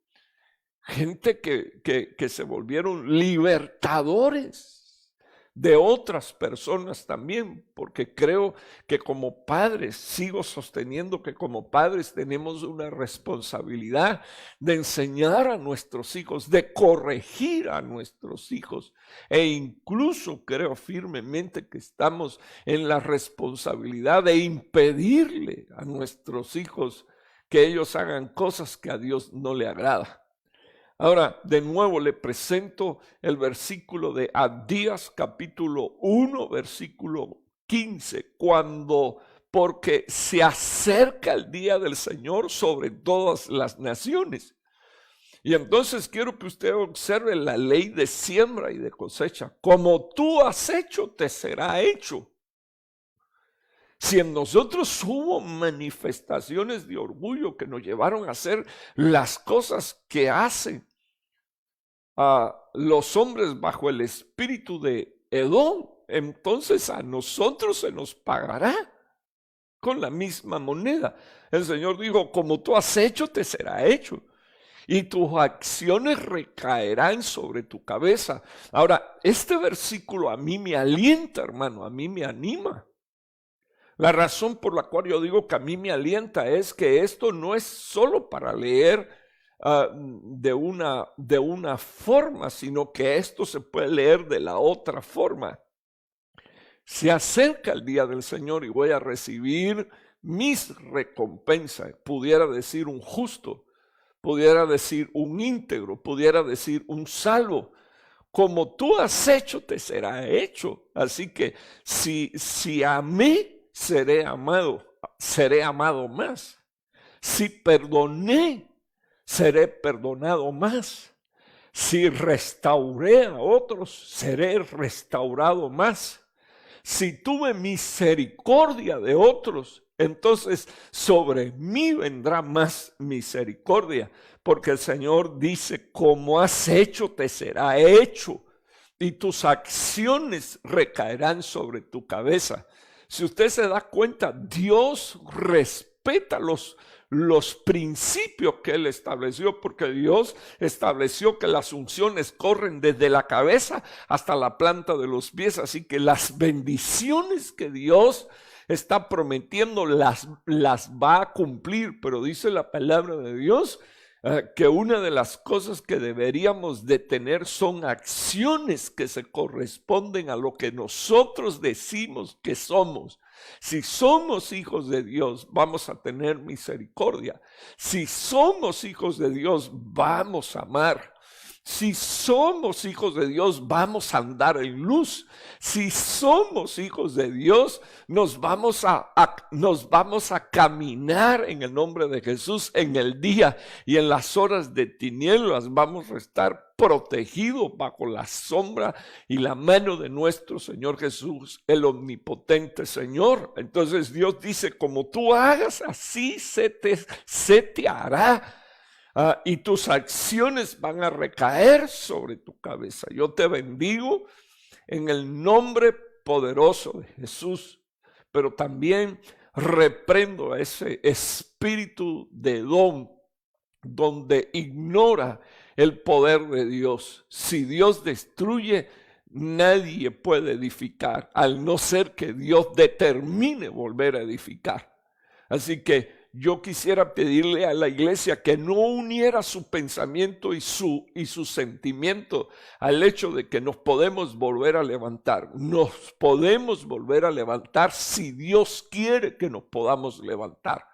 Gente que se volvieron libertadores de otras personas también, porque creo que como padres, sigo sosteniendo que como padres tenemos una responsabilidad de enseñar a nuestros hijos, de corregir a nuestros hijos, e incluso creo firmemente que estamos en la responsabilidad de impedirle a nuestros hijos que ellos hagan cosas que a Dios no le agrada. Ahora, de nuevo le presento el versículo de Abdías capítulo 1, versículo 15, porque se acerca el día del Señor sobre todas las naciones. Y entonces quiero que usted observe la ley de siembra y de cosecha. Como tú has hecho, te será hecho. Si en nosotros hubo manifestaciones de orgullo que nos llevaron a hacer las cosas que hacen los hombres bajo el espíritu de Edom, entonces a nosotros se nos pagará con la misma moneda. El Señor dijo, como tú has hecho, te será hecho. Y tus acciones recaerán sobre tu cabeza. Ahora, este versículo a mí me alienta, hermano, a mí me anima. La razón por la cual yo digo que a mí me alienta es que esto no es solo para leer de una forma, sino que esto se puede leer de la otra forma. Se acerca el día del Señor y voy a recibir mis recompensas. Pudiera decir un justo, pudiera decir un íntegro, pudiera decir un salvo. Como tú has hecho, te será hecho. Así que si amé, seré amado más. Si perdoné, seré perdonado más. Si restauré a otros, seré restaurado más. Si tuve misericordia de otros, entonces sobre mí vendrá más misericordia, porque el Señor dice, como has hecho, te será hecho, y tus acciones recaerán sobre tu cabeza. Si usted se da cuenta, Dios respeta los principios que Él estableció, porque Dios estableció que las unciones corren desde la cabeza hasta la planta de los pies, así que las bendiciones que Dios está prometiendo las va a cumplir, pero dice la palabra de Dios que una de las cosas que deberíamos de tener son acciones que se corresponden a lo que nosotros decimos que somos. Si somos hijos de Dios, vamos a tener misericordia. Si somos hijos de Dios, vamos a amar. Si somos hijos de Dios, vamos a andar en luz. Si somos hijos de Dios, nos vamos a caminar en el nombre de Jesús en el día, y en las horas de tinieblas vamos a estar protegidos bajo la sombra y la mano de nuestro Señor Jesús, el omnipotente Señor. Entonces Dios dice, como tú hagas, así se te hará. Y tus acciones van a recaer sobre tu cabeza. Yo te bendigo en el nombre poderoso de Jesús, pero también reprendo a ese espíritu de Edom, donde ignora el poder de Dios. Si Dios destruye, nadie puede edificar, al no ser que Dios determine volver a edificar. Así que yo quisiera pedirle a la iglesia que no uniera su pensamiento y su sentimiento al hecho de que nos podemos volver a levantar. Nos podemos volver a levantar si Dios quiere que nos podamos levantar.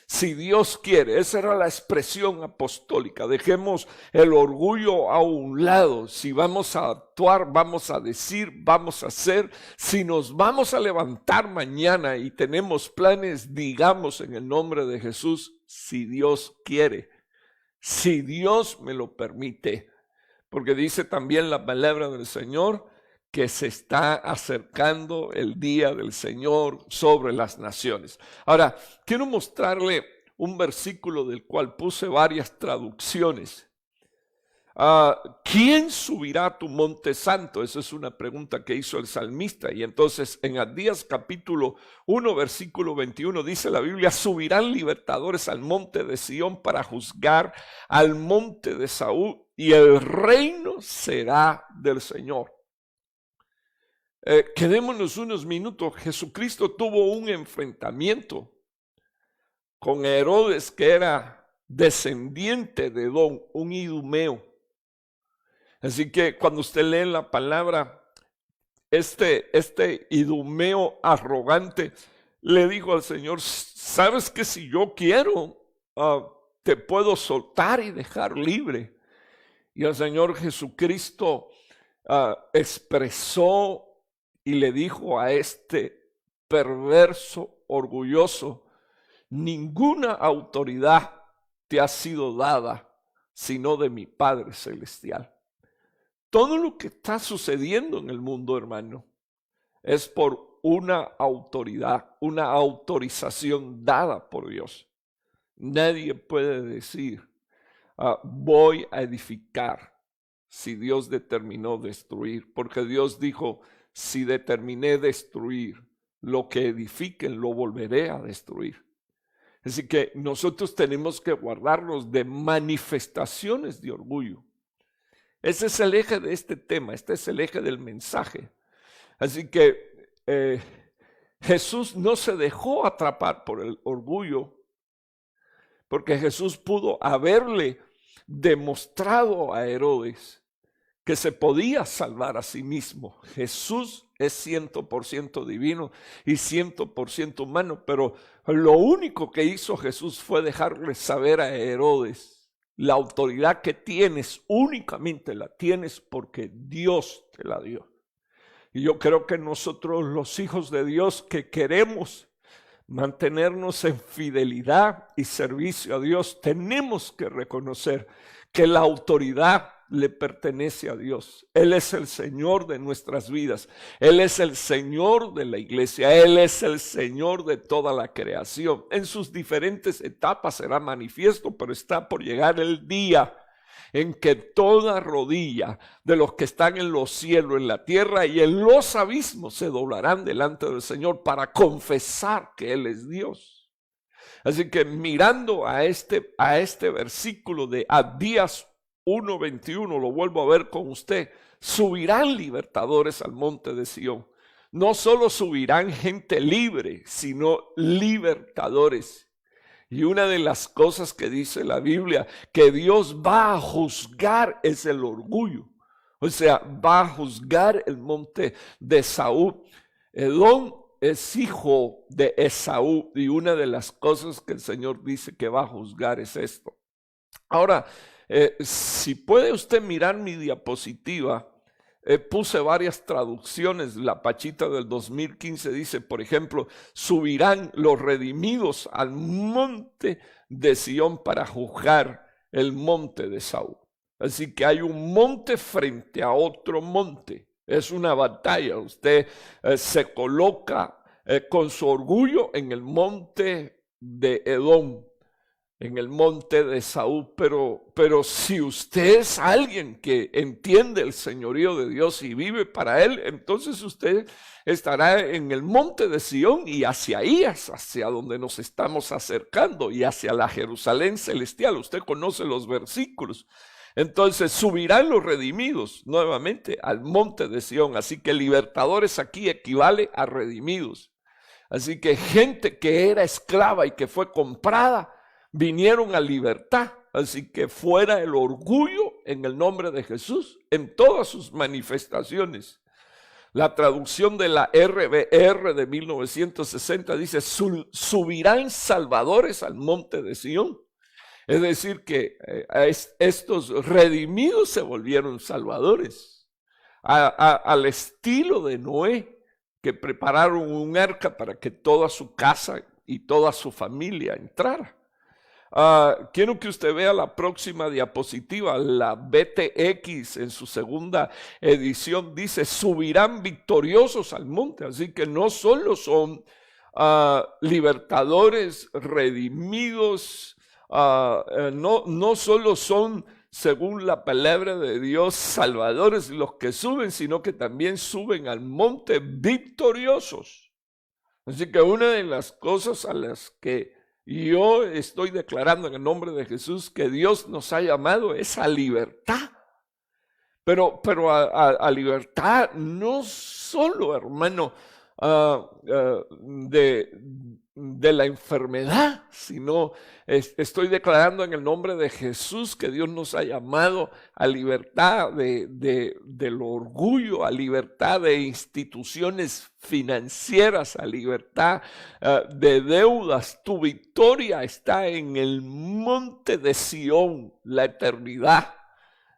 Si Dios quiere, esa era la expresión apostólica. Dejemos el orgullo a un lado. Si vamos a actuar, vamos a decir, vamos a hacer. Si nos vamos a levantar mañana y tenemos planes, digamos en el nombre de Jesús, si Dios quiere, si Dios me lo permite. Porque dice también la palabra del Señor que se está acercando el día del Señor sobre las naciones. Ahora, quiero mostrarle un versículo del cual puse varias traducciones. ¿Quién subirá a tu monte santo? Esa es una pregunta que hizo el salmista. Y entonces en Abdías capítulo 1, versículo 21 dice la Biblia, subirán libertadores al monte de Sión para juzgar al monte de Saúl, y el reino será del Señor. Quedémonos unos minutos. Jesucristo tuvo un enfrentamiento con Herodes, que era descendiente de Edom, un idumeo. Así que cuando usted lee la palabra, este idumeo arrogante le dijo al Señor, sabes que si yo quiero, te puedo soltar y dejar libre. Y el Señor Jesucristo expresó y le dijo a este perverso, orgulloso, ninguna autoridad te ha sido dada sino de mi Padre Celestial. Todo lo que está sucediendo en el mundo, hermano, es por una autoridad, una autorización dada por Dios. Nadie puede decir, voy a edificar si Dios determinó destruir, porque Dios dijo, si determiné destruir, lo que edifiquen lo volveré a destruir. Así que nosotros tenemos que guardarnos de manifestaciones de orgullo. Ese es el eje de este tema, este es el eje del mensaje. Así que Jesús no se dejó atrapar por el orgullo, porque Jesús pudo haberle demostrado a Herodes que se podía salvar a sí mismo. Jesús es 100% divino y 100% humano, pero lo único que hizo Jesús fue dejarle saber a Herodes: la autoridad que tienes únicamente la tienes porque Dios te la dio. Y yo creo que nosotros, los hijos de Dios que queremos mantenernos en fidelidad y servicio a Dios, tenemos que reconocer que la autoridad le pertenece a Dios. Él es el Señor de nuestras vidas. Él es el Señor de la iglesia. Él es el Señor de toda la creación. En sus diferentes etapas será manifiesto, pero está por llegar el día en que toda rodilla de los que están en los cielos, en la tierra y en los abismos se doblarán delante del Señor para confesar que Él es Dios. Así que mirando a este versículo de Abdías 1:21, lo vuelvo a ver con usted: subirán libertadores al monte de Sión. No solo subirán gente libre, sino libertadores. Y una de las cosas que dice la Biblia que Dios va a juzgar es el orgullo. O sea, va a juzgar el monte de Esaú. Edom es hijo de Esaú, y una de las cosas que el Señor dice que va a juzgar es esto. Ahora, si puede usted mirar mi diapositiva, puse varias traducciones. La Pachita del 2015 dice, por ejemplo: subirán los redimidos al monte de Sión para juzgar el monte de Esaú. Así que hay un monte frente a otro monte. Es una batalla. Usted se coloca con su orgullo en el monte de Edom, en el monte de Esaú, pero si usted es alguien que entiende el señorío de Dios y vive para Él, entonces usted estará en el monte de Sión, y hacia ahí es hacia donde nos estamos acercando, y hacia la Jerusalén celestial. Usted conoce los versículos. Entonces subirán los redimidos nuevamente al monte de Sión. Así que libertadores aquí equivale a redimidos. Así que gente que era esclava y que fue comprada, vinieron a libertad. Así que fuera el orgullo en el nombre de Jesús en todas sus manifestaciones. La traducción de la RBR de 1960 dice: subirán salvadores al monte de Sión. Es decir, que estos redimidos se volvieron salvadores, al estilo de Noé, que prepararon un arca para que toda su casa y toda su familia entrara. Quiero que usted vea la próxima diapositiva. La BTX en su segunda edición dice: subirán victoriosos al monte. Así que no solo son libertadores, redimidos, no solo son, según la palabra de Dios, salvadores los que suben, sino que también suben al monte victoriosos. Así que una de las cosas a las que yo estoy declarando en el nombre de Jesús que Dios nos ha llamado es a libertad. Pero a libertad no solo, hermano, de la enfermedad, sino estoy declarando en el nombre de Jesús que Dios nos ha llamado a libertad del orgullo, a libertad de instituciones financieras, a libertad de deudas. Tu victoria está en el monte de Sión, la eternidad,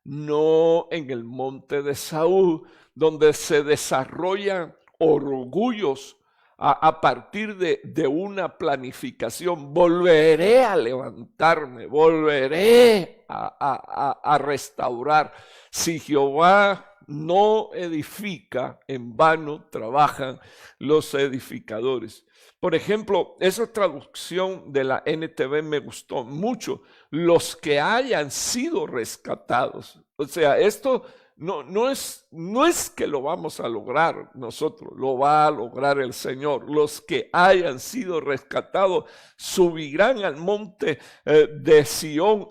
no en el monte de Saúl, donde se desarrollan orgullos a partir de una planificación. Volveré a levantarme, volveré a restaurar. Si Jehová no edifica, en vano trabajan los edificadores. Por ejemplo, esa traducción de la NTV me gustó mucho. Los que hayan sido rescatados. O sea, esto no es que lo vamos a lograr nosotros, lo va a lograr el Señor. Los que hayan sido rescatados subirán al monte de Sión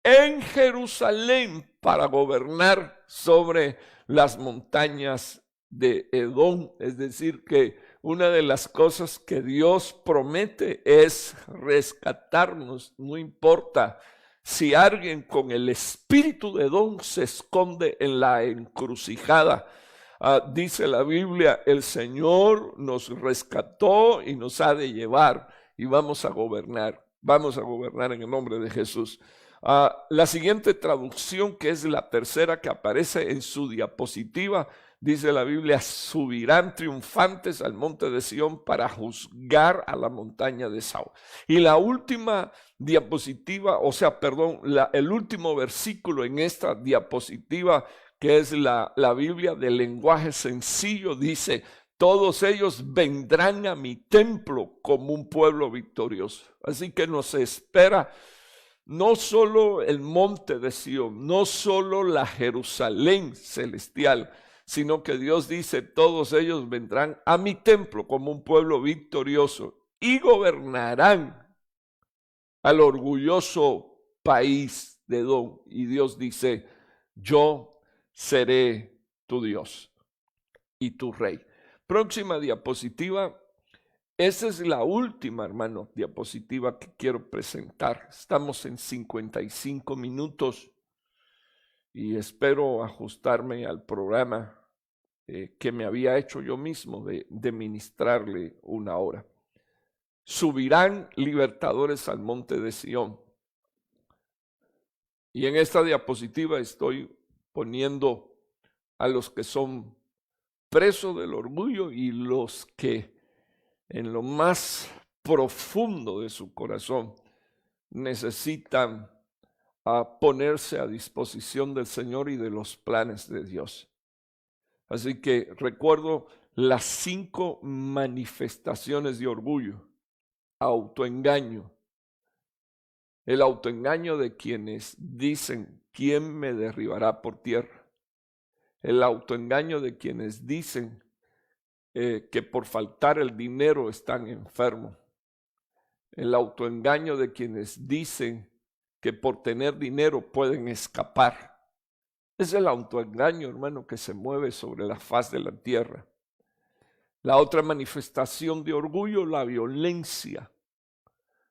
en Jerusalén para gobernar sobre las montañas de Edom. Es decir, que una de las cosas que Dios promete es rescatarnos, no importa si alguien con el espíritu de Edom se esconde en la encrucijada. Dice la Biblia, el Señor nos rescató y nos ha de llevar y vamos a gobernar en el nombre de Jesús. La siguiente traducción, que es la tercera que aparece en su diapositiva, dice la Biblia, subirán triunfantes al monte de Sión para juzgar a la montaña de Saúl. Y la última diapositiva, el último versículo en esta diapositiva, que es la Biblia del lenguaje sencillo, dice, todos ellos vendrán a mi templo como un pueblo victorioso. Así que nos espera no solo el monte de Sión, no solo la Jerusalén celestial, sino que Dios dice, todos ellos vendrán a mi templo como un pueblo victorioso y gobernarán al orgulloso país de Edom. Y Dios dice, yo seré tu Dios y tu rey. Próxima diapositiva. Esa es la última, hermano, diapositiva que quiero presentar. Estamos en 55 minutos y espero ajustarme al programa que me había hecho yo mismo de ministrarle una hora. Subirán libertadores al monte de Sión. Y en esta diapositiva estoy poniendo a los que son presos del orgullo y los que en lo más profundo de su corazón necesitan ponerse a disposición del Señor y de los planes de Dios. Así que recuerdo las 5 manifestaciones de orgullo. Autoengaño. El autoengaño de quienes dicen, ¿quién me derribará por tierra? El autoengaño de quienes dicen que por faltar el dinero están enfermos. El autoengaño de quienes dicen que por tener dinero pueden escapar. Es el autoengaño, hermano, que se mueve sobre la faz de la tierra. La otra manifestación de orgullo, la violencia,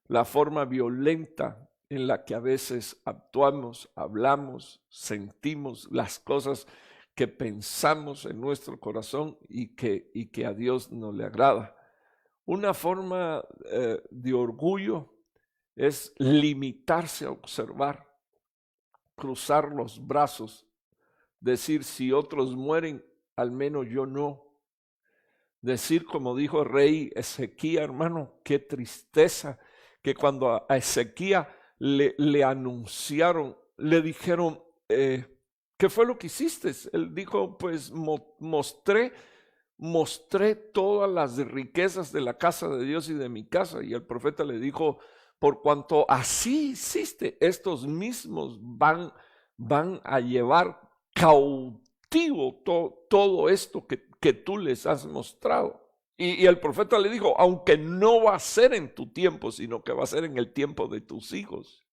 la forma violenta en la que a veces actuamos, hablamos, sentimos las cosas que pensamos en nuestro corazón y que a Dios no le agrada. Una forma de orgullo es limitarse a observar, cruzar los brazos, decir si otros mueren, al menos yo no. Decir como dijo el rey Ezequías, hermano, qué tristeza que cuando a Ezequías le anunciaron, le dijeron, ¿qué fue lo que hiciste? Él dijo, pues mostré todas las riquezas de la casa de Dios y de mi casa. Y el profeta le dijo, por cuanto así hiciste, estos mismos van a llevar cautivo todo esto que tú les has mostrado. Y el profeta le dijo, aunque no va a ser en tu tiempo, sino que va a ser en el tiempo de tus hijos.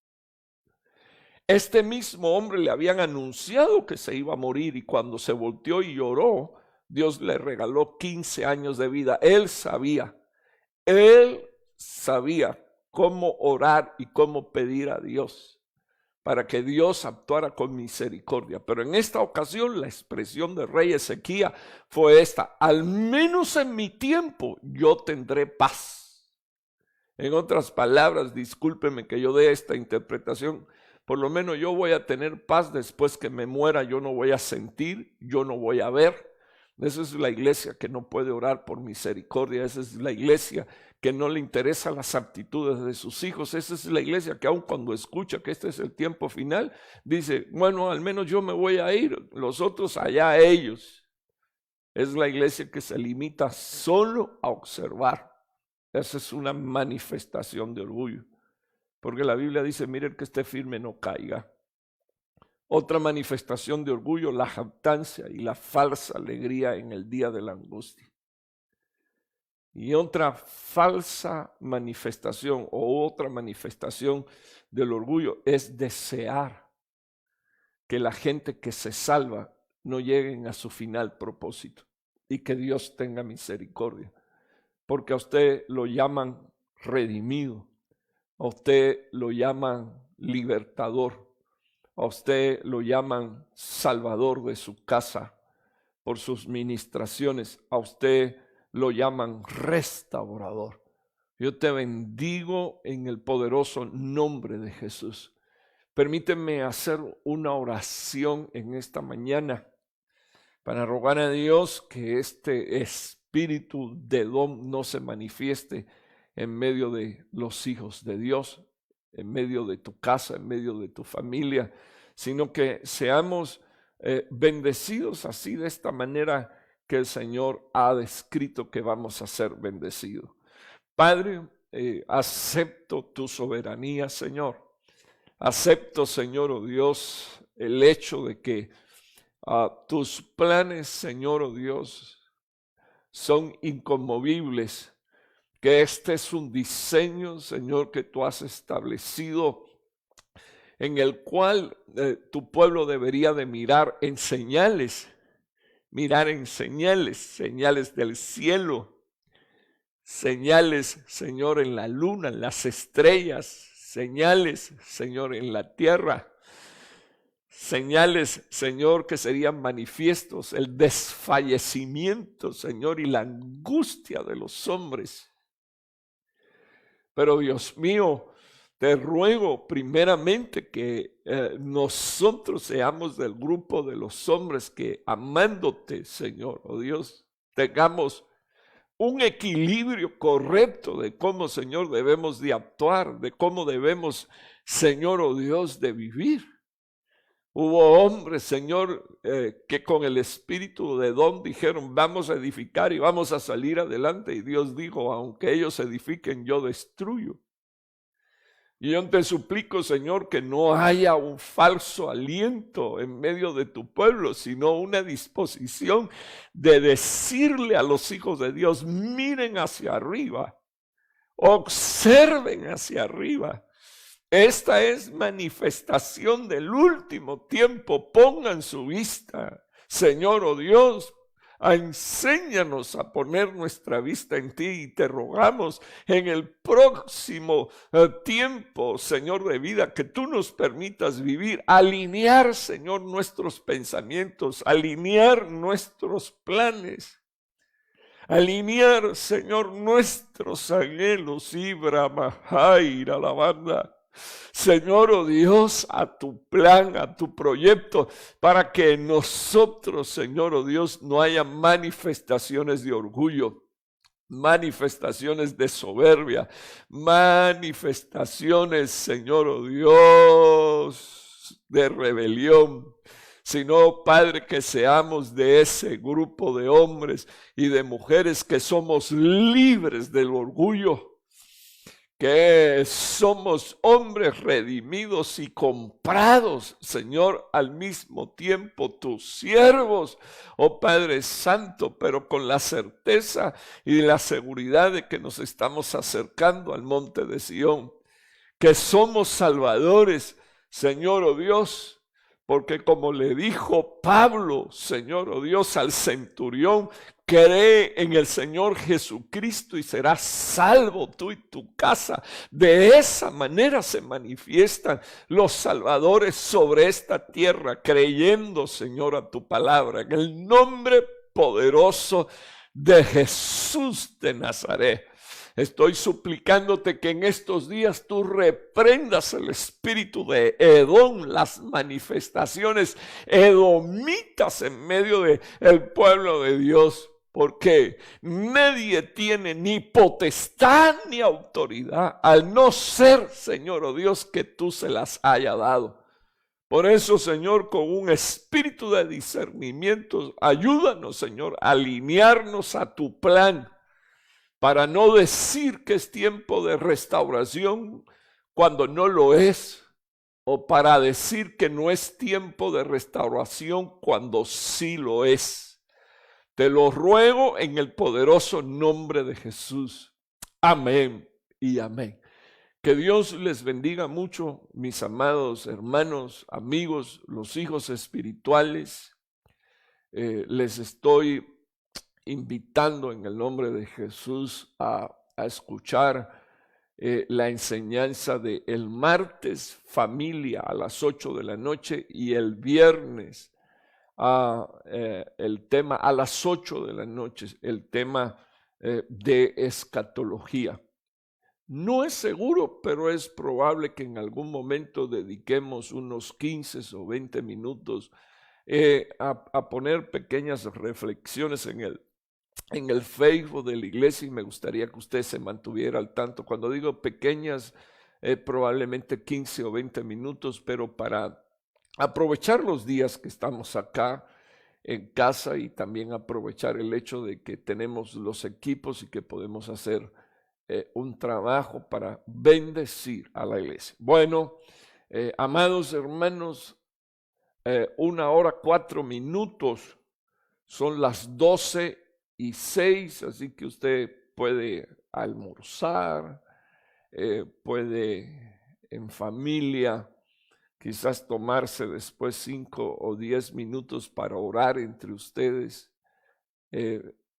Este mismo hombre le habían anunciado que se iba a morir y cuando se volteó y lloró, Dios le regaló 15 años de vida. Él sabía cómo orar y cómo pedir a Dios para que Dios actuara con misericordia. Pero en esta ocasión la expresión del rey Ezequías fue esta: al menos en mi tiempo yo tendré paz. En otras palabras, discúlpeme que yo dé esta interpretación, por lo menos yo voy a tener paz después que me muera. Yo no voy a sentir, yo no voy a ver, Esa es la iglesia que no puede orar por misericordia. Esa es la iglesia que no le interesan las aptitudes de sus hijos. Esa es la iglesia que aun cuando escucha que este es el tiempo final, dice, bueno, al menos yo me voy a ir, los otros allá ellos. Es la iglesia que se limita solo a observar. Esa es una manifestación de orgullo. Porque la Biblia dice, mire, el que esté firme no caiga. Otra manifestación de orgullo, la jactancia y la falsa alegría en el día de la angustia. Y otra falsa manifestación o otra manifestación del orgullo es desear que la gente que se salva no lleguen a su final propósito y que Dios tenga misericordia. Porque a usted lo llaman redimido, a usted lo llaman libertador, a usted lo llaman salvador de su casa por sus ministraciones, a usted lo llaman restaurador. Yo te bendigo en el poderoso nombre de Jesús. Permíteme hacer una oración en esta mañana para rogar a Dios que este espíritu de don no se manifieste en medio de los hijos de Dios, en medio de tu casa, en medio de tu familia, sino que seamos bendecidos así de esta manera que el Señor ha descrito que vamos a ser bendecidos. Padre, acepto tu soberanía, Señor. Acepto, Señor, oh Dios, el hecho de que tus planes, Señor, oh Dios, son inconmovibles, que este es un diseño, Señor, que tú has establecido, en el cual tu pueblo debería de mirar en señales, señales del cielo, señales, Señor, en la luna, en las estrellas, señales, Señor, en la tierra, señales, Señor, que serían manifiestos, el desfallecimiento, Señor, y la angustia de los hombres. Pero Dios mío, te ruego primeramente que nosotros seamos del grupo de los hombres que amándote, Señor, oh Dios, tengamos un equilibrio correcto de cómo, Señor, debemos de actuar, de cómo debemos, Señor, oh Dios, de vivir. Hubo hombres, Señor, que con el espíritu de don dijeron, vamos a edificar y vamos a salir adelante. Y Dios dijo, aunque ellos edifiquen, yo destruyo. Y yo te suplico, Señor, que no haya un falso aliento en medio de tu pueblo, sino una disposición de decirle a los hijos de Dios, miren hacia arriba, observen hacia arriba. Esta es manifestación del último tiempo. Pongan su vista, Señor, oh Dios, enséñanos a poner nuestra vista en ti y te rogamos en el próximo tiempo, Señor, de vida que tú nos permitas vivir, alinear, Señor, nuestros pensamientos, alinear nuestros planes, alinear, Señor, nuestros anhelos, Ibra, Mahaira, la banda. Señor, oh Dios, a tu plan, a tu proyecto, para que nosotros, Señor, oh Dios, no haya manifestaciones de orgullo, manifestaciones de soberbia, manifestaciones, Señor, oh Dios, de rebelión, sino, Padre, que seamos de ese grupo de hombres y de mujeres que somos libres del orgullo, que somos hombres redimidos y comprados, Señor, al mismo tiempo tus siervos, oh Padre Santo, pero con la certeza y la seguridad de que nos estamos acercando al monte de Sión, que somos salvadores, Señor, oh Dios, porque como le dijo Pablo, Señor, oh Dios, al centurión, cree en el Señor Jesucristo y serás salvo tú y tu casa. De esa manera se manifiestan los salvadores sobre esta tierra, creyendo, Señor, a tu palabra. En el nombre poderoso de Jesús de Nazaret. Estoy suplicándote que en estos días tú reprendas el espíritu de Edom, las manifestaciones edomitas en medio del pueblo de Dios. Porque nadie tiene ni potestad ni autoridad, al no ser, Señor, oh Dios, que tú se las haya dado. Por eso, Señor, con un espíritu de discernimiento, ayúdanos, Señor, a alinearnos a tu plan, para no decir que es tiempo de restauración cuando no lo es, o para decir que no es tiempo de restauración cuando sí lo es. Te lo ruego en el poderoso nombre de Jesús. Amén y amén. Que Dios les bendiga mucho, mis amados hermanos, amigos, los hijos espirituales. Les estoy invitando en el nombre de Jesús a escuchar la enseñanza de el martes, familia, a las 8 de la noche, y el viernes, el tema a las 8 de la noche, el tema de escatología. No es seguro, pero es probable que en algún momento dediquemos unos 15 o 20 minutos a poner pequeñas reflexiones en el Facebook de la iglesia, y me gustaría que usted se mantuviera al tanto. Cuando digo pequeñas, probablemente 15 o 20 minutos, pero para aprovechar los días que estamos acá en casa, y también aprovechar el hecho de que tenemos los equipos y que podemos hacer un trabajo para bendecir a la iglesia. Bueno, amados hermanos, 1 hora 4 minutos, son las 12:06, así que usted puede almorzar, puede en familia quizás tomarse después 5 o 10 minutos para orar entre ustedes,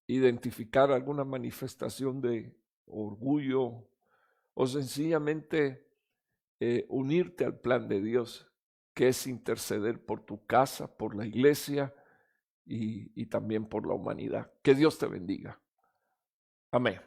identificar alguna manifestación de orgullo, o sencillamente unirte al plan de Dios, que es interceder por tu casa, por la iglesia y también por la humanidad. Que Dios te bendiga. Amén.